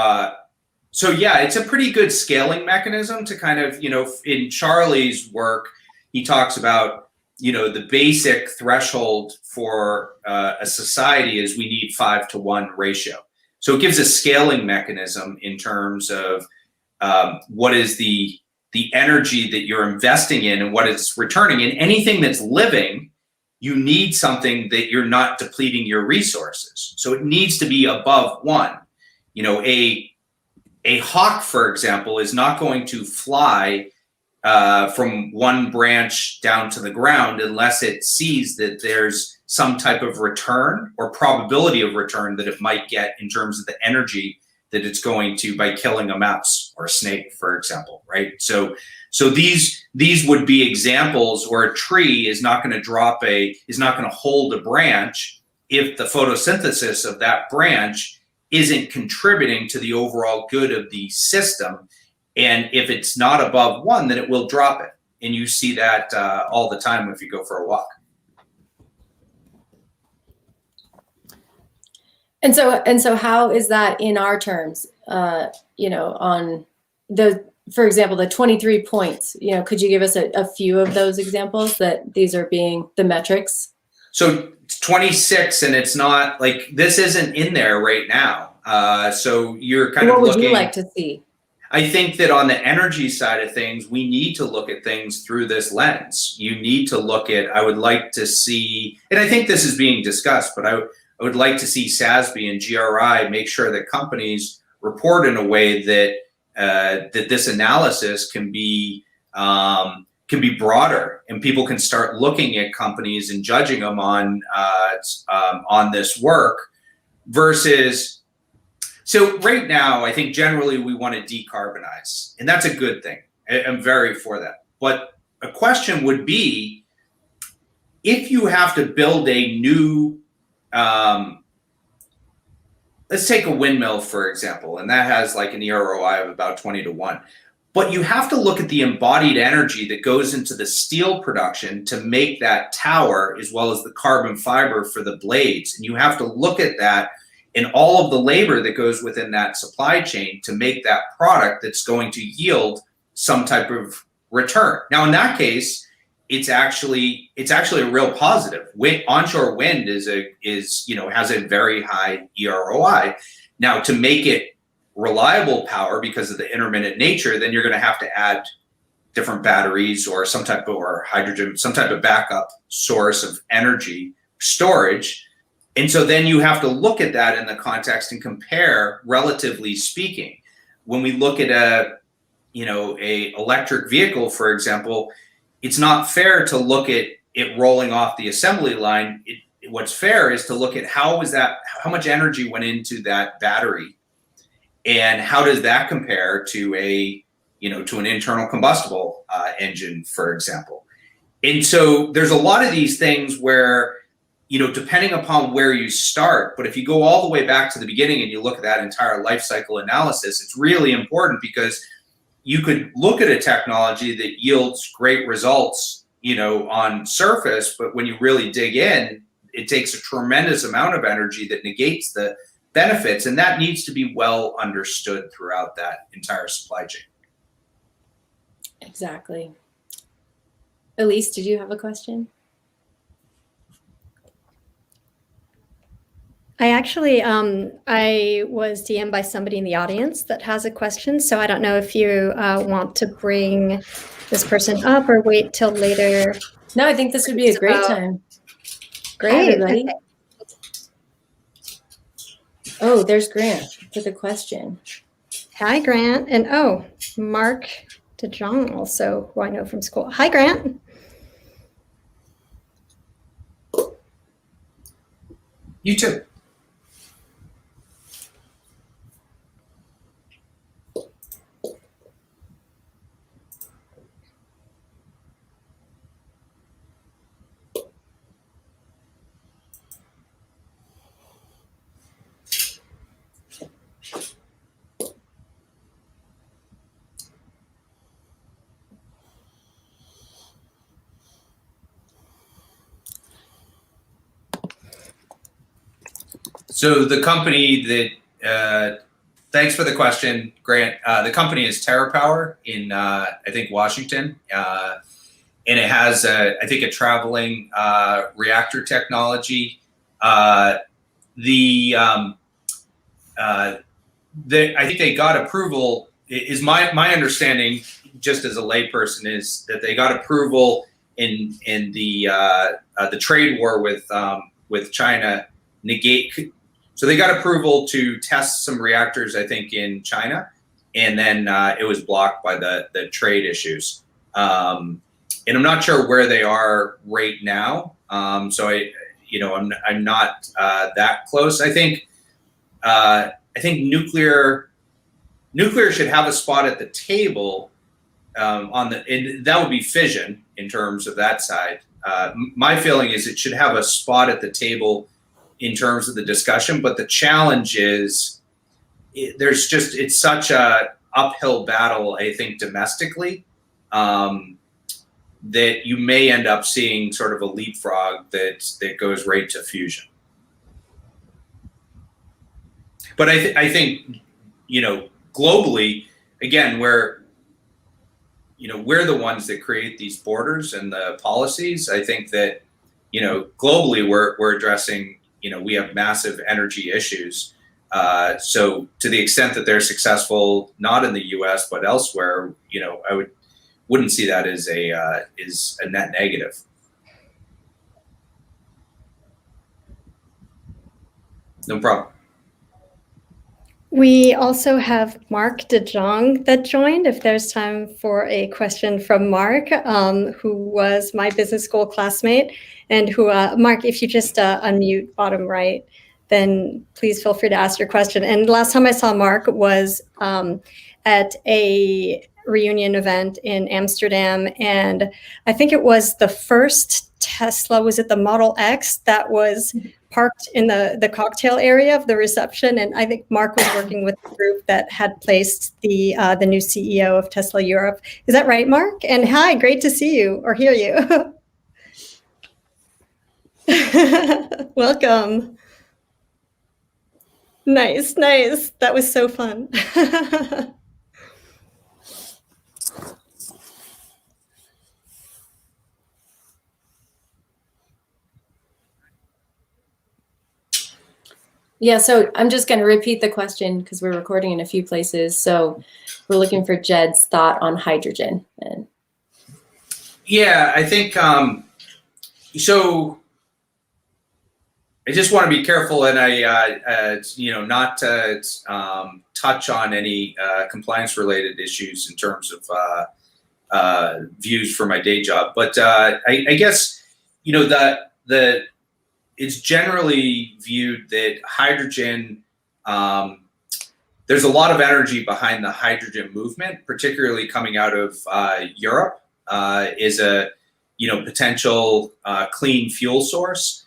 yeah, it's a pretty good scaling mechanism to kind of, in Charlie's work, he talks about, the basic threshold for a society is we need 5-to-1 ratio. So it gives a scaling mechanism in terms of what is the energy that you're investing in and what it's returning. And anything that's living, you need something that you're not depleting your resources. So it needs to be above 1. A hawk, for example, is not going to fly from one branch down to the ground unless it sees that there's some type of return or probability of return that it might get in terms of the energy that it's going to by killing a mouse or a snake, for example, right? So these would be examples where a tree is not going to hold a branch if the photosynthesis of that branch isn't contributing to the overall good of the system. And if it's not above 1, then it will drop it. And you see that all the time if you go for a walk. And so how is that in our terms, on for example, the 23 points, could you give us a few of those examples that these are being the metrics? So 26, and it's not like this isn't in there right now. So you're kind of looking. What would you like to see? I think that on the energy side of things, we need to look at things through this lens. You need to look at, I would like to see, and I think this is being discussed, but I would like to see SASB and GRI make sure that companies report in a way that that this analysis can be broader, and people can start looking at companies and judging them on this work versus. So right now, I think generally we want to decarbonize, and that's a good thing. I'm very for that. But a question would be, if you have to build a new, let's take a windmill, for example, and that has like an EROI of about 20-to-1. But you have to look at the embodied energy that goes into the steel production to make that tower, as well as the carbon fiber for the blades. And you have to look at that and all of the labor that goes within that supply chain to make that product that's going to yield some type of return. Now, in that case, it's actually a real positive. Onshore wind has a very high EROI. Now, to make it reliable power because of the intermittent nature, then you're going to have to add different batteries or hydrogen, some type of backup source of energy storage. And so then you have to look at that in the context and compare, relatively speaking. When we look at a electric vehicle, for example, it's not fair to look at it rolling off the assembly line. What's fair is to look at how much energy went into that battery, and how does that compare to an internal combustible engine, for example. And so there's a lot of these things where, depending upon where you start, but if you go all the way back to the beginning and you look at that entire life cycle analysis, it's really important, because you could look at a technology that yields great results, on surface, but when you really dig in, it takes a tremendous amount of energy that negates the benefits, and that needs to be well understood throughout that entire supply chain. Exactly. Elise, did you have a question? I actually, I was DM'd by somebody in the audience that has a question. So I don't know if you want to bring this person up or wait till later? No, I think this would be a great time. Great. Hi, everybody. Okay. Oh, there's Grant for the question. Hi, Grant. And oh, Mark DeJong also, who I know from school. Hi, Grant. You too. So the company that, thanks for the question, Grant. The company is TerraPower in, I think, Washington. And it has, I think, a traveling reactor technology. I think they got approval, is my understanding, just as a layperson, is that they got approval in the trade war with China So they got approval to test some reactors, I think, in China, and then it was blocked by the trade issues. And I'm not sure where they are right now. So I'm not that close. I think nuclear should have a spot at the table and that would be fission in terms of that side. My feeling is it should have a spot at the table in terms of the discussion, but the challenge is it's such a uphill battle, I think, domestically, that you may end up seeing sort of a leapfrog that goes right to fusion. But I think, globally, again, we're the ones that create these borders and the policies. I think that, globally we're addressing, we have massive energy issues. So to the extent that they're successful, not in the US, but elsewhere, I wouldn't see that as a net negative. No problem. We also have Mark DeJong that joined, if there's time for a question from Mark, who was my business school classmate, and who, Mark, if you just unmute bottom right, then please feel free to ask your question. And last time I saw Mark was at a reunion event in Amsterdam, and I think it was the first Tesla, was it the Model X, that was parked in the cocktail area of the reception, and I think Mark was working with the group that had placed the new CEO of Tesla Europe. Is that right, Mark? And hi, great to see you or hear you. Welcome. Nice. That was so fun. Yeah, so I'm just going to repeat the question because we're recording in a few places. So we're looking for Jed's thought on hydrogen. Yeah, I think so. I just want to be careful, and not to touch on any compliance-related issues in terms of views for my day job. But I guess it's generally viewed that hydrogen, there's a lot of energy behind the hydrogen movement, particularly coming out of Europe, is a potential clean fuel source.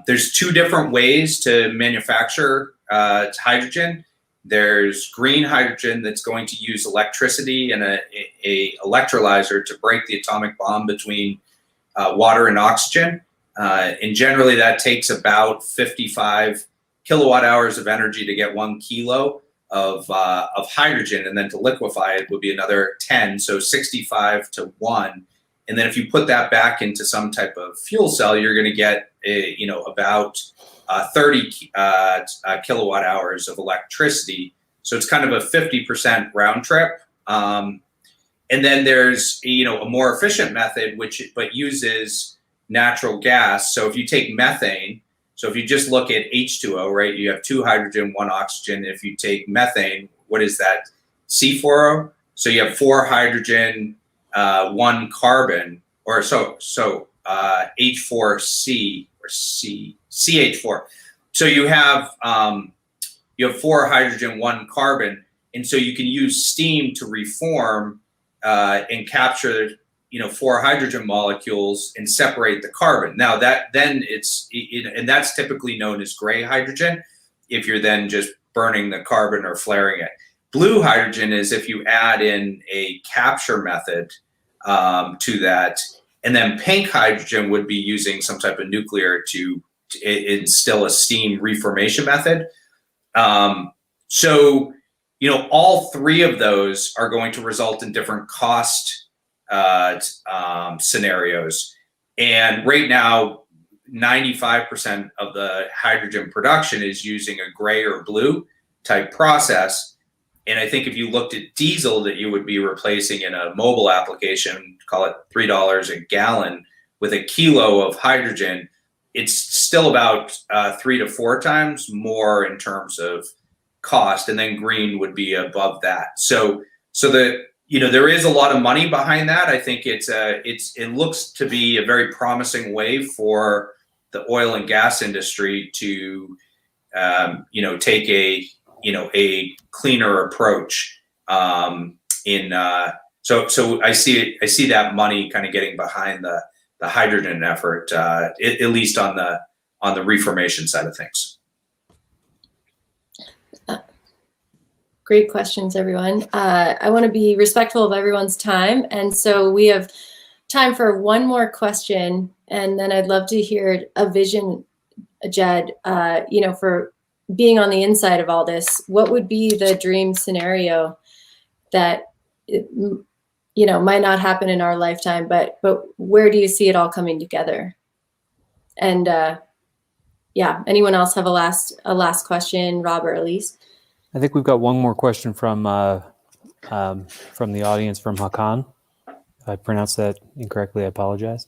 There's two different ways to manufacture hydrogen. There's green hydrogen that's going to use electricity and a electrolyzer to break the atomic bond between water and oxygen. And generally that takes about 55 kilowatt hours of energy to get 1 kilo of hydrogen, and then to liquefy it would be another 10, so 65 to 1. And then if you put that back into some type of fuel cell, you're going to get about 30 kilowatt hours of electricity. So it's kind of a 50% round trip. And And then there's, a more efficient method, but uses natural gas. So if you take methane, so if you just look at H2O, right, you have 2 hydrogen, 1 oxygen. If you take methane, what is that? C4O. So you have 4 hydrogen, 1 carbon, or H4C or CH4. So you have 4 hydrogen, 1 carbon, and so you can use steam to reform and capture 4 hydrogen molecules and separate the carbon. Now and that's typically known as gray hydrogen if you're then just burning the carbon or flaring it. Blue hydrogen is if you add in a capture method to that, and then pink hydrogen would be using some type of nuclear to instill a steam reformation method. So all 3 of those are going to result in different cost scenarios. And right now, 95% of the hydrogen production is using a gray or blue type process. And I think if you looked at diesel that you would be replacing in a mobile application, call it $3 a gallon with a kilo of hydrogen, it's still about 3 to 4 times more in terms of cost, and then green would be above that. So there is a lot of money behind that. I think it looks to be a very promising way for the oil and gas industry to take a cleaner approach. So I see that money kind of getting behind the hydrogen effort, at least on the reformation side of things. Great questions, everyone. I want to be respectful of everyone's time. And so we have time for one more question. And then I'd love to hear a vision, Jed, for being on the inside of all this. What would be the dream scenario that, might not happen in our lifetime, but where do you see it all coming together? And anyone else have a last question, Rob or Elise? I think we've got one more question from the audience, from Hakan. If I pronounced that incorrectly, I apologize.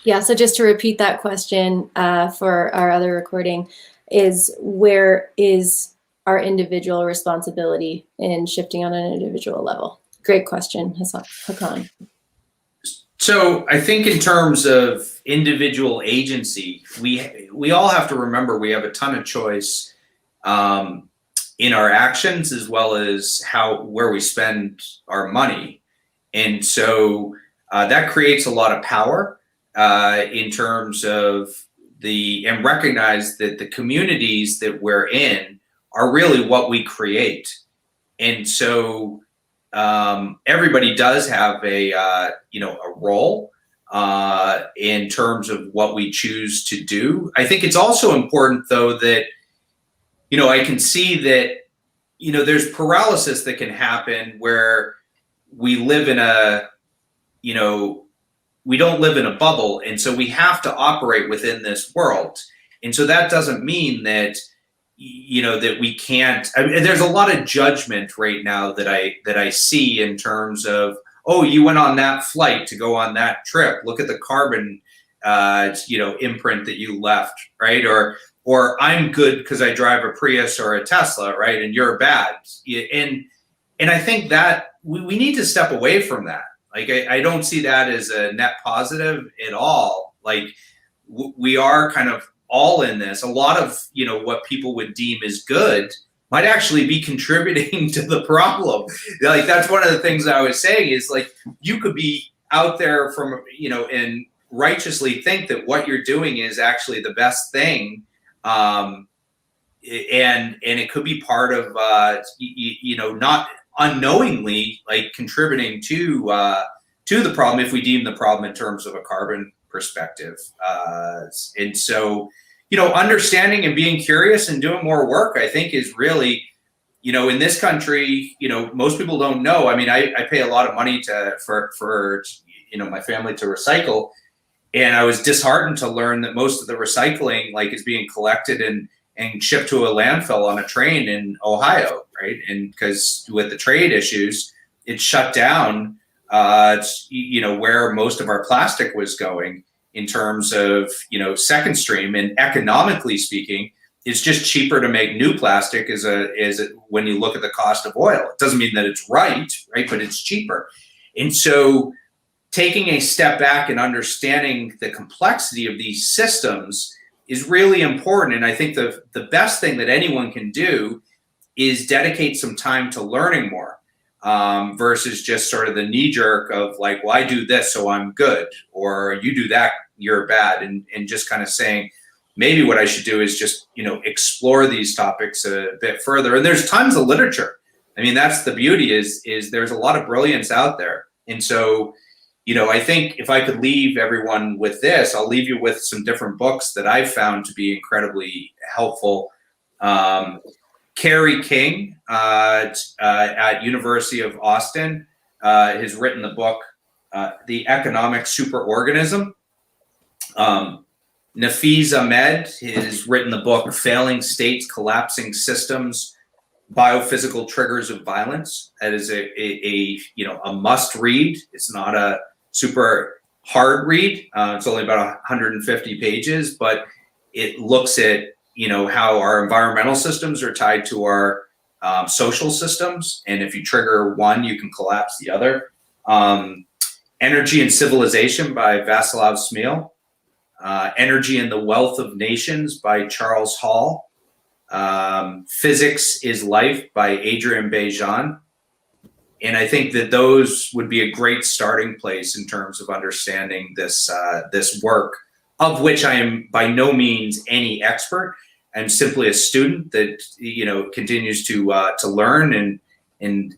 Yeah, so just to repeat that question for our other recording is, where is our individual responsibility in shifting on an individual level? Great question, Hakan. So I think in terms of individual agency, we all have to remember we have a ton of choice in our actions, as well as where we spend our money. And so that creates a lot of power in terms of and recognize that the communities that we're in are really what we create. And so everybody does have a role in terms of what we choose to do. I think it's also important, though, that I can see that there's paralysis that can happen where we live in we don't live in a bubble, and so we have to operate within this world. And so that doesn't mean that that we can't. I mean, there's a lot of judgment right now that I see in terms of, oh, you went on that flight to go on that trip. Look at the carbon imprint that you left, right? Or I'm good because I drive a Prius or a Tesla, right? And you're bad. And I think that we need to step away from that. Like, I don't see that as a net positive at all. Like, we are kind of all in this. A lot of, what people would deem as good might actually be contributing to the problem. Like, that's one of the things I was saying is, like, you could be out there and righteously think that what you're doing is actually the best thing, and it could be part of not unknowingly like contributing to the problem if we deem the problem in terms of a carbon perspective. And so, understanding and being curious and doing more work, I think, is really, in this country, most people don't know. I mean, I pay a lot of money for my family to recycle, and I was disheartened to learn that most of the recycling is being collected and shipped to a landfill on a train in Ohio, right? And because with the trade issues, it shut down where most of our plastic was going in terms of, second stream. And economically speaking, it's just cheaper to make new plastic when you look at the cost of oil. It doesn't mean that it's right? But it's cheaper. And so taking a step back and understanding the complexity of these systems is really important. And I think the best thing that anyone can do is dedicate some time to learning more. Versus just sort of the knee jerk of well, I do this, so I'm good, or you do that, you're bad. And just kind of saying, maybe what I should do is just, explore these topics a bit further. And there's tons of literature. I mean, that's the beauty is there's a lot of brilliance out there. And so, I think if I could leave everyone with this, I'll leave you with some different books that I've found to be incredibly helpful. Kerry King at University of Austin has written the book, The Economic Superorganism. Nafiz Ahmed has written the book, Failing States, Collapsing Systems, Biophysical Triggers of Violence. That is a must read. It's not a super hard read. It's only about 150 pages, but it looks at how our environmental systems are tied to our social systems. And if you trigger one, you can collapse the other. Energy and Civilization by Václav Smil. Energy and the Wealth of Nations by Charles Hall. Physics is Life by Adrian Bejan. And I think that those would be a great starting place in terms of understanding this work, of which I am by no means any expert. I'm simply a student that continues to learn and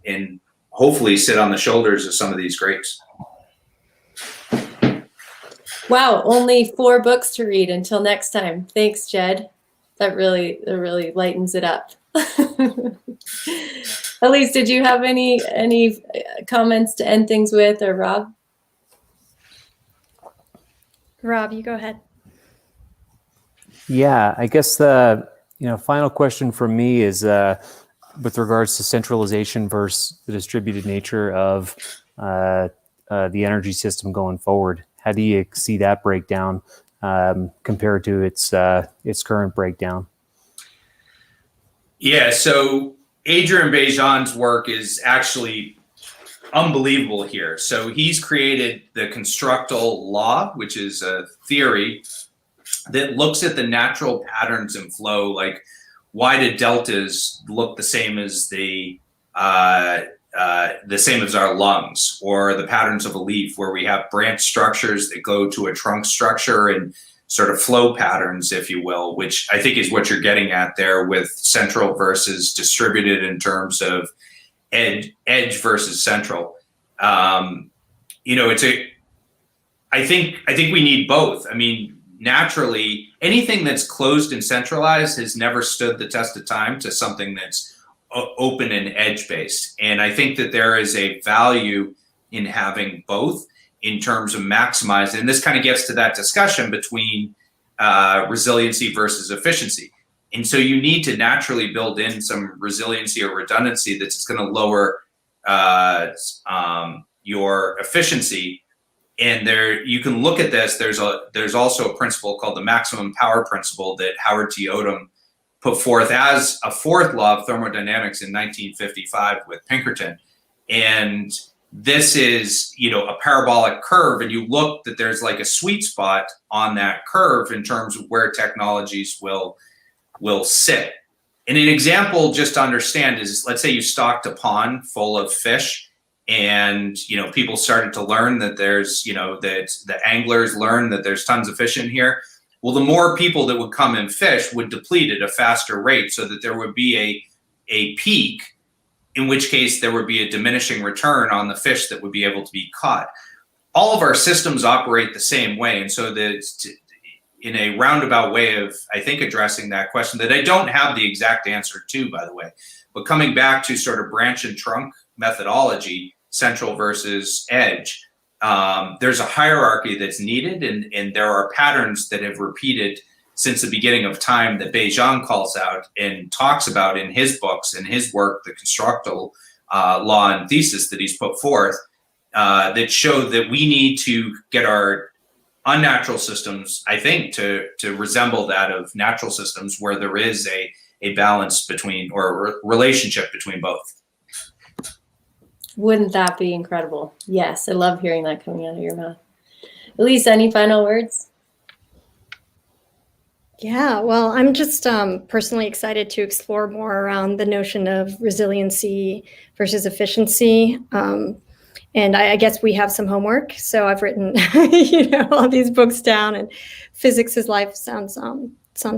hopefully sit on the shoulders of some of these greats. Wow, only 4 books to read until next time. Thanks, Jed. That really lightens it up. Elise, did you have any comments to end things with, or Rob? Rob, you go ahead. Yeah, I guess the final question from me is with regards to centralization versus the distributed nature of the energy system going forward. How do you see that breakdown compared to its current breakdown? Yeah, so Adrian Bejan's work is actually unbelievable here. So he's created the constructal law, which is a theory that looks at the natural patterns in flow, like why do deltas look the same as our lungs, or the patterns of a leaf where we have branch structures that go to a trunk structure and sort of flow patterns, if you will, which I think is what you're getting at there with central versus distributed in terms of edge versus central. I think we need both. I mean, naturally, anything that's closed and centralized has never stood the test of time to something that's open and edge-based. And I think that there is a value in having both in terms of maximizing. And this kind of gets to that discussion between resiliency versus efficiency. And so you need to naturally build in some resiliency or redundancy that's just going to lower your efficiency. And there, you can look at this. There's also a principle called the maximum power principle that Howard T. Odom put forth as a fourth law of thermodynamics in 1955 with Pinkerton. And this is, a parabolic curve, and you look that there's like a sweet spot on that curve in terms of where technologies will sit. And an example just to understand is, let's say you stocked a pond full of fish, and people started to learn that there's, that the anglers learn that there's tons of fish in here. Well, the more people that would come and fish would deplete at a faster rate, so that there would be a peak, in which case there would be a diminishing return on the fish that would be able to be caught. All of our systems operate the same way. And so in a roundabout way of, I think, addressing that question that I don't have the exact answer to, by the way, but coming back to sort of branch and trunk methodology, central versus edge, there's a hierarchy that's needed, and there are patterns that have repeated since the beginning of time that Beijing calls out and talks about in his books and his work, the constructal law and thesis that he's put forth, that show that we need to get our unnatural systems, I think, to resemble that of natural systems, where there is a balance between, or a relationship between both. Wouldn't that be incredible? Yes, I love hearing that coming out of your mouth. Elise, any final words? Yeah, well, I'm just personally excited to explore more around the notion of resiliency versus efficiency. And I guess we have some homework. So I've written, all these books down, and Physics is Life sounds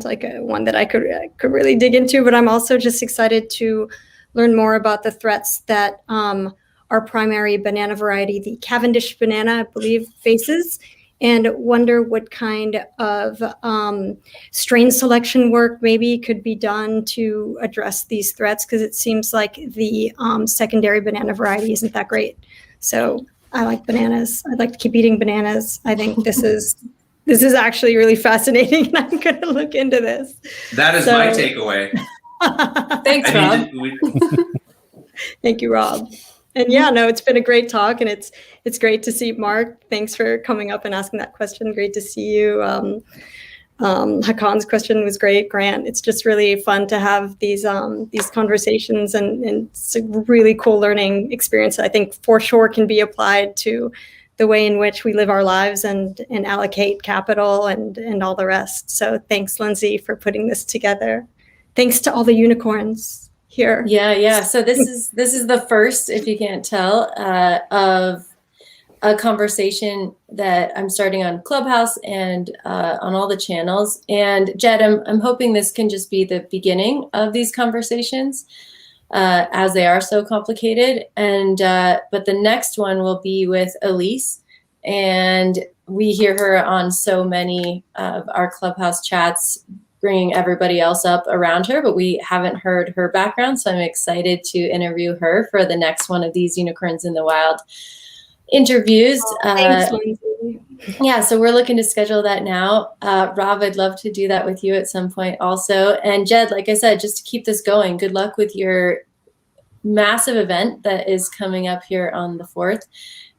like one that I could really dig into. But I'm also just excited to learn more about the threats that our primary banana variety, the Cavendish banana, I believe, faces, and wonder what kind of strain selection work maybe could be done to address these threats, because it seems like the secondary banana variety isn't that great. So I like bananas. I'd like to keep eating bananas. I think this is actually really fascinating, and I'm going to look into this. That is my takeaway. Thanks, Rob. Thank you, Rob. And yeah, no, it's been a great talk, and it's great to see Mark. Thanks for coming up and asking that question. Great to see you. Hakan's question was great. Grant, it's just really fun to have these conversations, and it's a really cool learning experience that I think for sure can be applied to the way in which we live our lives and allocate capital and all the rest. So thanks, Lindsay, for putting this together. Thanks to all the unicorns here. Yeah. So this is the first, if you can't tell, of a conversation that I'm starting on Clubhouse and on all the channels. And Jed, I'm hoping this can just be the beginning of these conversations, as they are so complicated. And but the next one will be with Elise, and we hear her on so many of our Clubhouse chats, bringing everybody else up around her, but we haven't heard her background. So I'm excited to interview her for the next one of these Unicorns in the Wild interviews. Thanks, Lindsay. Yeah, so we're looking to schedule that now. Rob, I'd love to do that with you at some point also. And Jed, like I said, just to keep this going, good luck with your massive event that is coming up here on the 4th.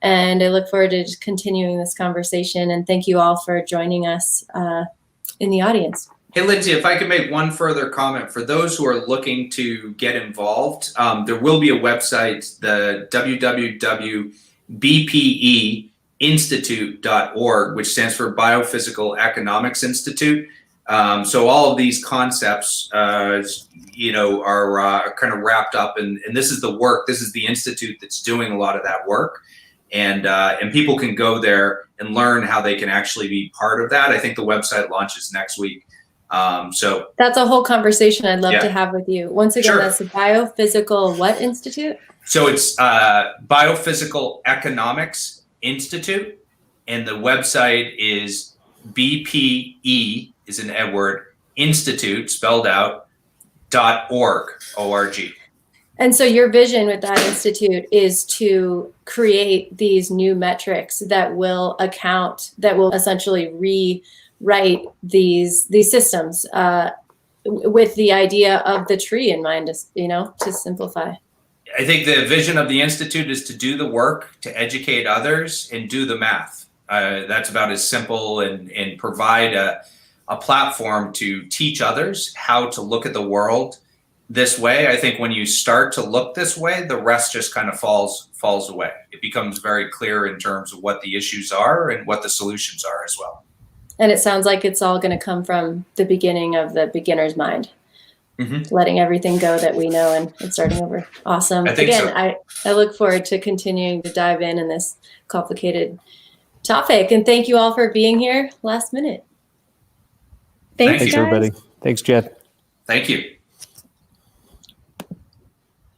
And I look forward to just continuing this conversation. And thank you all for joining us in the audience. Hey, Lindsay, if I could make one further comment. For those who are looking to get involved, there will be a website, the www.bpeinstitute.org, which stands for Biophysical Economics Institute. So all of these concepts, are kind of wrapped up, and this is the work. This is the institute that's doing a lot of that work, and people can go there and learn how they can actually be part of that. I think the website launches next week. So that's a whole conversation I'd love to have with you. Once again, Sure. That's the Biophysical what Institute? So it's Biophysical Economics Institute, and the website is BPE, is an Edward, Institute, spelled out, .org, O-R-G. And so your vision with that institute is to create these new metrics that will essentially rewrite these systems with the idea of the tree in mind, to simplify. I think the vision of the Institute is to do the work, to educate others, and do the math. That's about as simple, and provide a platform to teach others how to look at the world this way. I think when you start to look this way, the rest just kind of falls away. It becomes very clear in terms of what the issues are and what the solutions are as well. And it sounds like it's all going to come from the beginning of the beginner's mind. Mm-hmm. Letting everything go that we know and starting over. Awesome. I think so. I look forward to continuing to dive in this complicated topic. And thank you all for being here last minute. Thanks, Thanks, guys. everybody. Thanks, Jed. Thank you.